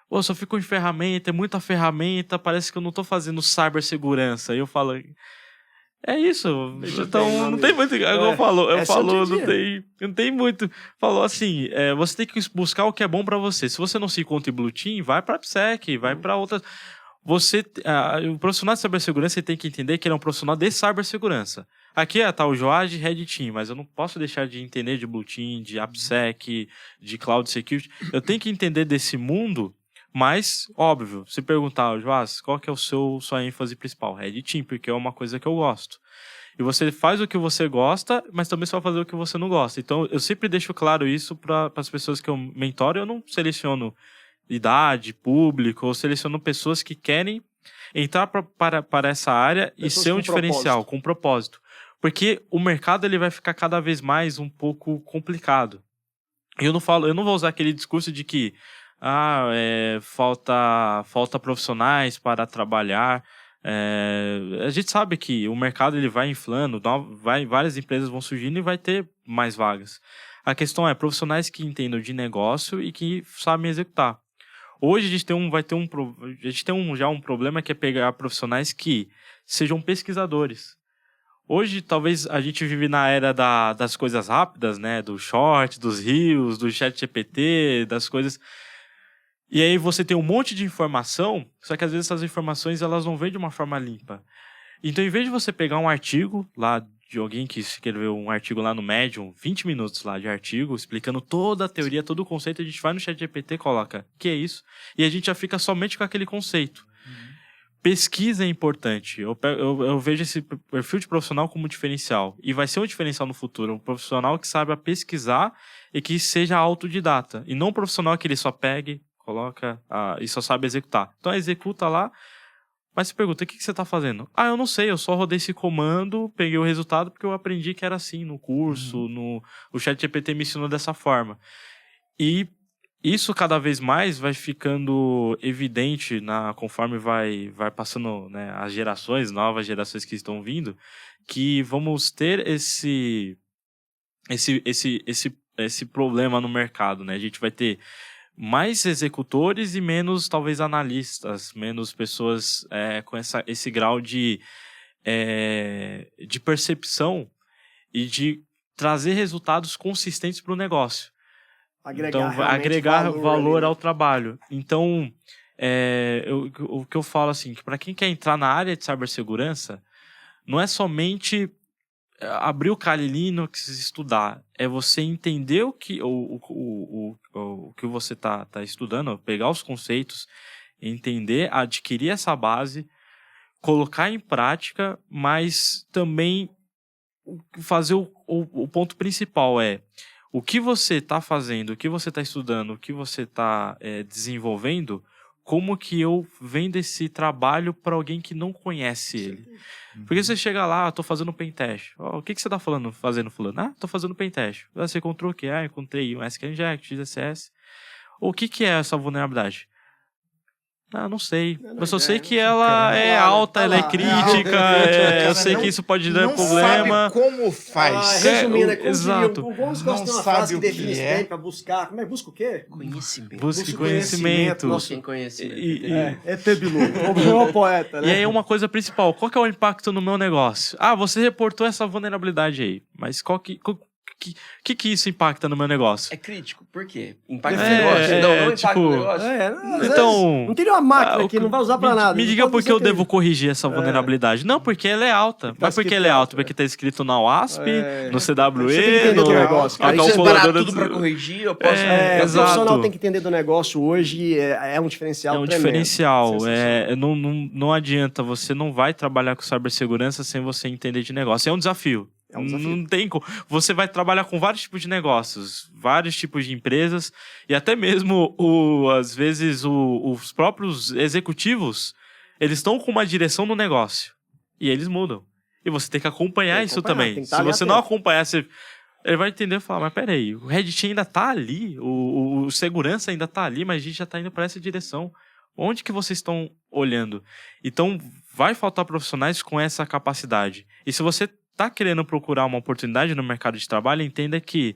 Pô, só fico em ferramenta, é muita ferramenta, parece que eu não tô fazendo cibersegurança. Aí eu falo, É isso. Veja Então, bem, meu não tem muito. Eu falo, esse é o dia a não dia. tem muito. Falou assim: você tem que buscar o que é bom pra você. Se você não se encontra em Blue Team, vai pra AppSec, vai pra outras. O profissional de cibersegurança ele tem que entender que ele é um profissional de cibersegurança. Aqui tá o Joad de Red Team, mas eu não posso deixar de entender de Blue Team, de AppSec, de Cloud Security. Eu tenho que entender desse mundo, mas, óbvio, se perguntar, Joás, qual que é sua ênfase principal? Red Team, porque é uma coisa que eu gosto. E você faz o que você gosta, mas também só fazer o que você não gosta. Então, eu sempre deixo claro isso para as pessoas que eu mentoro. Eu não seleciono idade, público, ou seleciono pessoas que querem entrar para essa área e Pessoas ser um com diferencial, com propósito. Porque o mercado ele vai ficar cada vez mais um pouco complicado. Eu não vou usar aquele discurso de que falta profissionais para trabalhar. A gente sabe que o mercado ele vai inflando, várias empresas vão surgindo e vai ter mais vagas. A questão é profissionais que entendam de negócio e que sabem executar. Hoje a gente tem já um problema que é pegar profissionais que sejam pesquisadores. Hoje, talvez, a gente vive na era das coisas rápidas, né? Do short, dos reels, do chat GPT, das coisas... E aí você tem um monte de informação, só que às vezes essas informações elas não vêm de uma forma limpa. Então, em vez de você pegar um artigo lá de alguém que escreveu um artigo lá no Medium, 20 minutos lá de artigo, explicando toda a teoria, todo o conceito, a gente vai no chat GPT, coloca, que é isso? E a gente já fica somente com aquele conceito. Pesquisa é importante. Eu vejo esse perfil de profissional como diferencial. E vai ser um diferencial no futuro. Um profissional que saiba pesquisar e que seja autodidata. E não um profissional que ele só pegue, coloca e só sabe executar. Então executa lá, mas se pergunta, o que você está fazendo? Eu não sei, eu só rodei esse comando, peguei o resultado porque eu aprendi que era assim no curso, o ChatGPT me ensinou dessa forma. E isso cada vez mais vai ficando evidente conforme vai passando, né, as novas gerações que estão vindo, que vamos ter esse problema no mercado, né? A gente vai ter mais executores e menos, talvez, analistas, menos pessoas com esse grau de percepção e de trazer resultados consistentes para o negócio. Agregar valor ao trabalho. Então, o que eu falo assim, que para quem quer entrar na área de cibersegurança, não é somente abrir o Kali Linux e estudar, é você entender o que você tá estudando, pegar os conceitos, entender, adquirir essa base, colocar em prática, mas também fazer o ponto principal o que você está fazendo, o que você está estudando, o que você está desenvolvendo, como que eu vendo esse trabalho para alguém que não conhece ele. Porque você chega lá, estou fazendo pentest. O que você está fazendo, fulano? Estou fazendo pentest. Você encontrou o quê? Encontrei um SQL Inject, XSS. O que é essa vulnerabilidade? Não sei. Eu só sei que ela é alta, ela é crítica, eu sei que isso pode dar problema. Não sabe como faz. Resumindo, exato. Vamos Não uma sabe frase que o que define isso é. bem para buscar. Como é que busca o quê? Conhecimento. Busque conhecimento. Busquem conhecimento. É Tebilu, o poeta, né? E aí uma coisa principal, qual que é o impacto no meu negócio? Você reportou essa vulnerabilidade aí, mas qual que isso impacta no meu negócio? É crítico, por quê? Impacta no negócio? Não impacta no negócio. Então, não teria uma máquina que não vai usar pra nada. Me diga por que eu devo corrigir essa vulnerabilidade. Não, porque ela é alta. Mas por que ela é alta? Porque tá escrito na OASP, no Você tem que CWE, entender do negócio, cara. Aí você parar tudo pra corrigir, eu posso... O exato. profissional tem que entender do negócio hoje, é um diferencial É um tremendo. diferencial. Não adianta, você não vai trabalhar com cibersegurança sem você entender de negócio. É um desafio. Não tem como. Você vai trabalhar com vários tipos de negócios, vários tipos de empresas, e até mesmo, às vezes, os próprios executivos, eles estão com uma direção no negócio. E eles mudam. E você tem que acompanhar isso também. Se você não acompanhar, ele vai entender e falar, mas peraí, o Red Team ainda tá ali, o segurança ainda tá ali, mas a gente já tá indo para essa direção. Onde que vocês estão olhando? Então, vai faltar profissionais com essa capacidade. E se você está querendo procurar uma oportunidade no mercado de trabalho, entenda que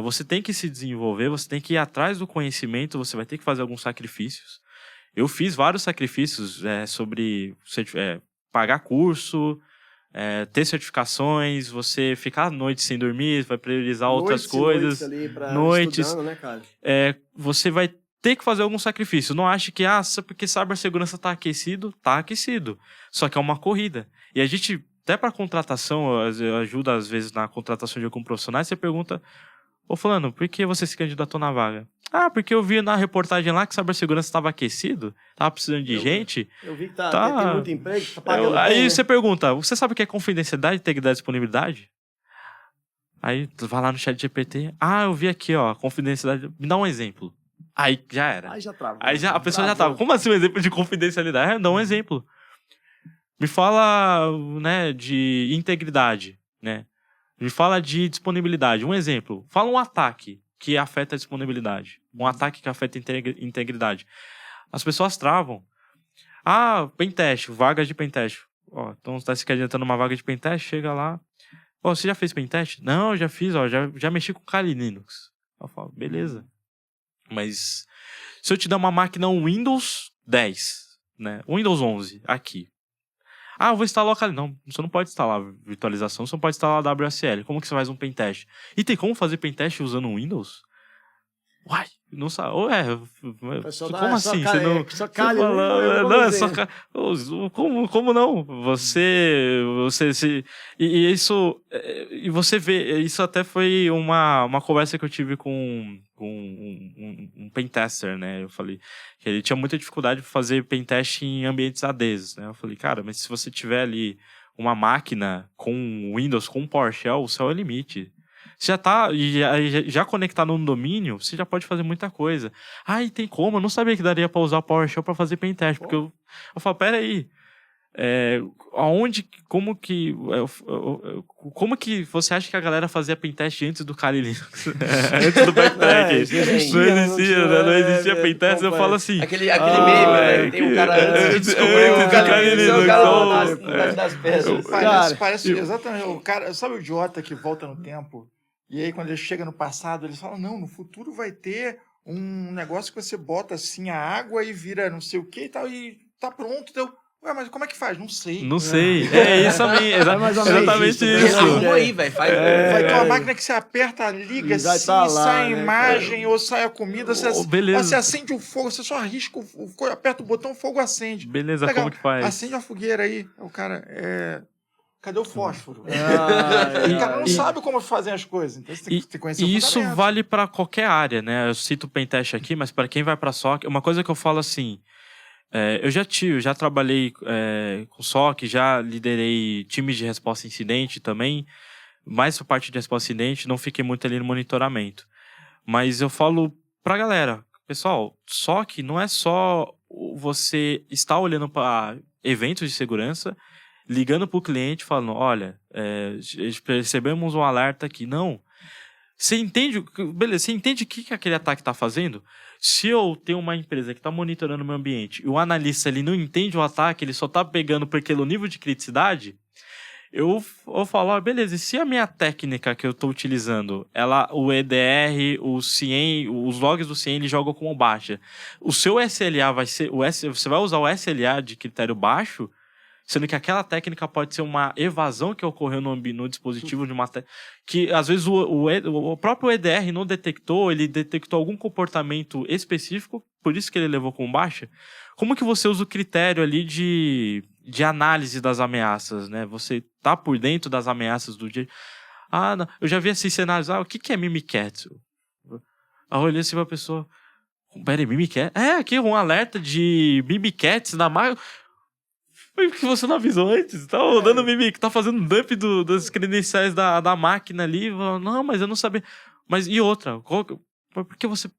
você tem que se desenvolver, você tem que ir atrás do conhecimento, você vai ter que fazer alguns sacrifícios. Eu fiz vários sacrifícios sobre pagar curso, ter certificações, você ficar à noite sem dormir, vai priorizar outras coisas. Noites. Estudando, né, cara? Você vai ter que fazer algum sacrifício. Não ache que, porque cibersegurança tá aquecido. Tá aquecido. Só que é uma corrida. E a gente, até para contratação, ajuda às vezes na contratação de algum profissional, você pergunta, ô fulano, por que você se candidatou na vaga? Porque eu vi na reportagem lá que cibersegurança estava aquecido, tava precisando de gente. Eu vi que tem muito emprego, tá pagando aí bem, você né? pergunta, você sabe o que é confidencialidade, integridade e disponibilidade? Aí tu vai lá no chat GPT, eu vi aqui, ó, confidencialidade, me dá um exemplo. Aí já era. Aí já travou. A pessoa já tava, como assim um exemplo de confidencialidade? Dá um exemplo. Me fala, né, de integridade, né? Me fala de disponibilidade. Um exemplo. Fala um ataque que afeta a disponibilidade. Um ataque que afeta a integridade. As pessoas travam. Pentest, vagas de pentest. Então você está se candidatando uma vaga de pentest, chega lá. Você já fez pentest? Não, já fiz, já mexi com Kali Linux. Eu falo, beleza. Mas se eu te der uma máquina Windows 10, né? Windows 11, aqui. Eu vou instalar o Kali. Não, você não pode instalar virtualização, você não pode instalar a WSL. Como que você faz um pentest? E tem como fazer pentest usando Windows? Uai, não sabe. Como assim? Você não. Só Kali, não, é só. Como não? E isso. E você vê, isso até foi uma conversa que eu tive com um pentester, né? Eu falei que ele tinha muita dificuldade de fazer pentest em ambientes ADs, né? Eu falei, cara, mas se você tiver ali uma máquina com Windows, com PowerShell, o céu é o limite. Você já conectado no domínio, você já pode fazer muita coisa. E tem como? Eu não sabia que daria para usar o PowerShell para fazer pentest, porque eu falo, peraí, como que você acha que a galera fazia pentest antes do Kali Linux? Antes do backtrack. Não existia pentest, eu falo assim. Aquele meme, né? Tem um cara antes de descobrir o Kali Linux, o cara das peças. Parece exatamente o cara, sabe o idiota que volta no tempo? E aí, quando ele chega no passado, eles falam, não, no futuro vai ter um negócio que você bota assim a água e vira não sei o que e tal, e tá pronto. Então, mas como é que faz? Não sei. Não sei. É isso mesmo. Exatamente isso. Arruma aí, velho. Vai ter uma máquina que você aperta, liga, assim, sai a imagem ou sai a comida, você acende o fogo, você só arrisca o fogo, aperta o botão, o fogo acende. Beleza, legal. Como que faz? Acende a fogueira aí. O cara, cadê o fósforo? O cara não sabe como fazer as coisas. Então você tem que conhecer o fundamento. Isso vale para qualquer área, né? Eu cito o pentest aqui, mas para quem vai para SOC, uma coisa que eu falo assim, eu já trabalhei com SOC, já liderei times de resposta a incidente também, mais a parte de resposta a incidente, não fiquei muito ali no monitoramento. Mas eu falo pra galera, pessoal, SOC não é só você estar olhando para eventos de segurança, ligando para o cliente falando, olha, percebemos um alerta aqui. Não. Você entende o que aquele ataque está fazendo? Se eu tenho uma empresa que está monitorando o meu ambiente e o analista ele não entende o ataque, ele só está pegando pelo nível de criticidade, eu falo, beleza, e se a minha técnica que eu estou utilizando, o EDR, o CIEM, os logs do CIEM, ele joga como baixa. O seu SLA vai ser, você vai usar o SLA de critério baixo, sendo que aquela técnica pode ser uma evasão que ocorreu no dispositivo de uma que às vezes o próprio EDR não detectou, ele detectou algum comportamento específico, por isso que ele levou com baixa. Como que você usa o critério ali de análise das ameaças, né? Você tá por dentro das ameaças do dia. Não, eu já vi esses cenários, o que é Mimikatz? Eu olhei assim pra pessoa, peraí, Mimikatz? Aqui um alerta de Mimikatz na máquina. Por que você não avisou antes? Tá dando mimic, tá fazendo dump das credenciais da máquina ali. Não, mas eu não sabia. Mas e outra? Por que você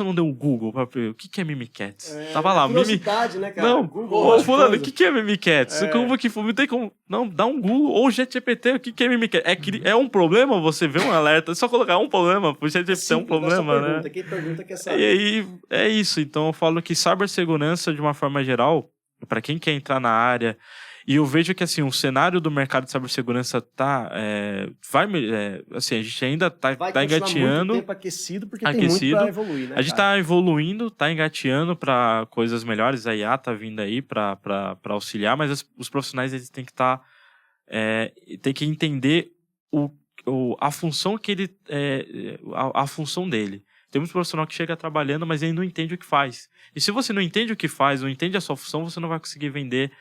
não deu o Google pra ver o que é Mimikatz? Tava lá, curiosidade, né, cara? Não, fulano, o que é Mimikatz? Como que não tem como. Não, dá um Google ou ChatGPT, o que é Mimikatz? É um problema você ver um alerta, é só colocar um problema, pro ChatGPT é um problema, né? Quem pergunta quer saber. E aí, é isso. Então eu falo que cibersegurança, de uma forma geral, para quem quer entrar na área, e eu vejo que assim, o cenário do mercado de cibersegurança assim, a gente ainda tá engateando. Muito tempo aquecido, porque tem muito para evoluir, né? A gente tá evoluindo, tá engateando para coisas melhores, a IA tá vindo aí para auxiliar, mas os profissionais eles têm que estar tem que entender a função que ele... a função dele. Tem muito profissional que chega trabalhando, mas ele não entende o que faz. E se você não entende o que faz, não entende a sua função, você não vai conseguir vender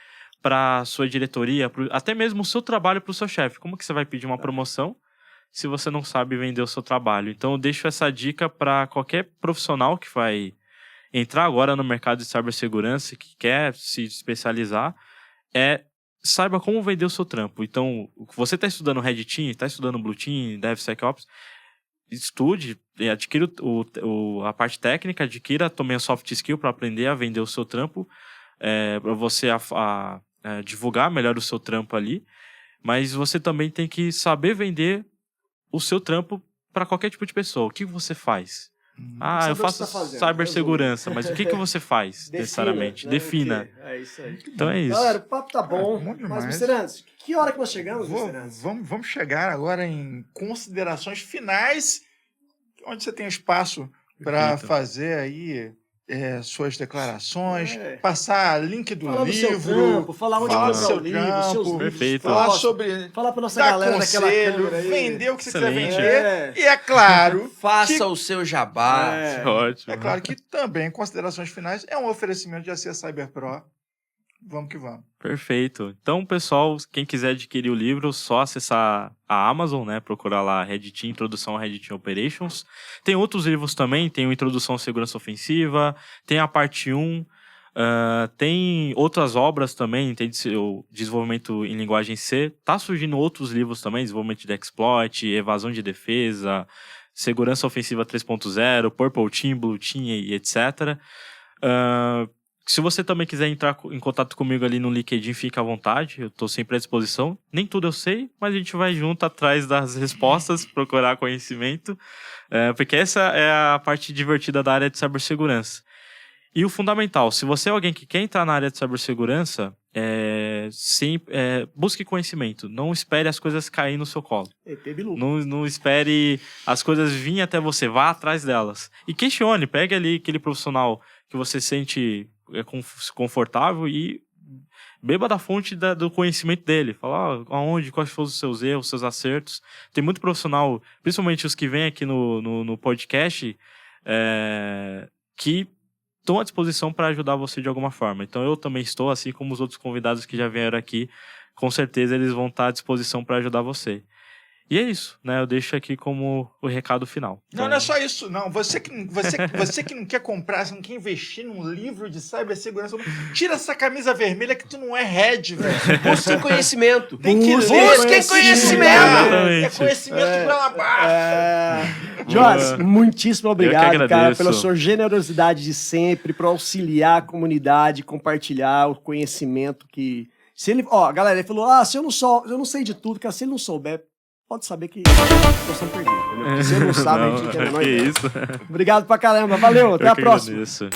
para sua diretoria, até mesmo o seu trabalho para o seu chefe. Como que você vai pedir uma promoção se você não sabe vender o seu trabalho? Então eu deixo essa dica para qualquer profissional que vai entrar agora no mercado de cibersegurança, que quer se especializar, saiba como vender o seu trampo. Então, você está estudando Red Team, está estudando Blue Team, DevSecOps, estude, adquira a parte técnica, adquira também a soft skill para aprender a vender o seu trampo, para você divulgar melhor o seu trampo ali, mas você também tem que saber vender o seu trampo para qualquer tipo de pessoa. O que você faz? Eu faço cibersegurança, mas o que você faz, necessariamente? Defina. É isso aí. Então é isso. Galera, o papo tá bom, muito mas, demais. Mr. Anderson, que hora que nós chegamos, Mr. Anderson? Vamos chegar agora em considerações finais, onde você tem espaço para Perfeito. fazer aí suas declarações, passar link do Falar do seu livro, trampo, falar onde falar do comprar seu o livro, seus trampo, livros. Perfeito. falar Nossa, sobre falar pra nossa dar galera daquela conselho, câmera aí. vender o que você quiser Excelente. vender. E é claro, Faça o seu jabá. Ótimo. é claro que também, considerações finais, é um oferecimento de AC CyberPro. Vamos que vamos. Perfeito. Então, pessoal, quem quiser adquirir o livro, só acessar a Amazon, né? Procurar lá Red Team, Introdução a Red Team Operations. Tem outros livros também, tem o Introdução à Segurança Ofensiva, tem a parte 1, tem outras obras também, tem o desenvolvimento em linguagem C. Tá surgindo outros livros também, desenvolvimento de exploit, evasão de defesa, segurança ofensiva 3.0, Purple Team, Blue Team e etc. Se você também quiser entrar em contato comigo ali no LinkedIn, fica à vontade, eu estou sempre à disposição. Nem tudo eu sei, mas a gente vai junto atrás das respostas, procurar conhecimento, porque essa é a parte divertida da área de cibersegurança. E o fundamental, se você é alguém que quer entrar na área de cibersegurança, busque conhecimento, não espere as coisas caírem no seu colo. Não espere as coisas virem até você, vá atrás delas. E questione, pegue ali aquele profissional que você sente confortável e beba da fonte do conhecimento dele. Fala quais foram os seus erros, os seus acertos. Tem muito profissional, principalmente os que vêm aqui no podcast, que estão à disposição para ajudar você de alguma forma. Então eu também estou, assim como os outros convidados que já vieram aqui, com certeza eles vão estar à disposição para ajudar você. E é isso, né? Eu deixo aqui como o recado final. Não, não é só isso, não. Você que não quer comprar, você não quer investir num livro de cibersegurança, tira essa camisa vermelha que tu não é red, velho. Busque conhecimento. Tem que Busque conhecimento. É conhecimento pra lá baixo. Jorge, muitíssimo obrigado, cara, agradeço. pela sua generosidade de sempre, por auxiliar a comunidade, compartilhar o conhecimento que... Se ele... galera, ele falou, eu não sei de tudo, cara, se ele não souber, pode saber que nós estamos perdidos, entendeu? Porque se ele não sabe, a gente não tem a menor que ideia. isso. Obrigado pra caramba, valeu, até a próxima. Agradeço.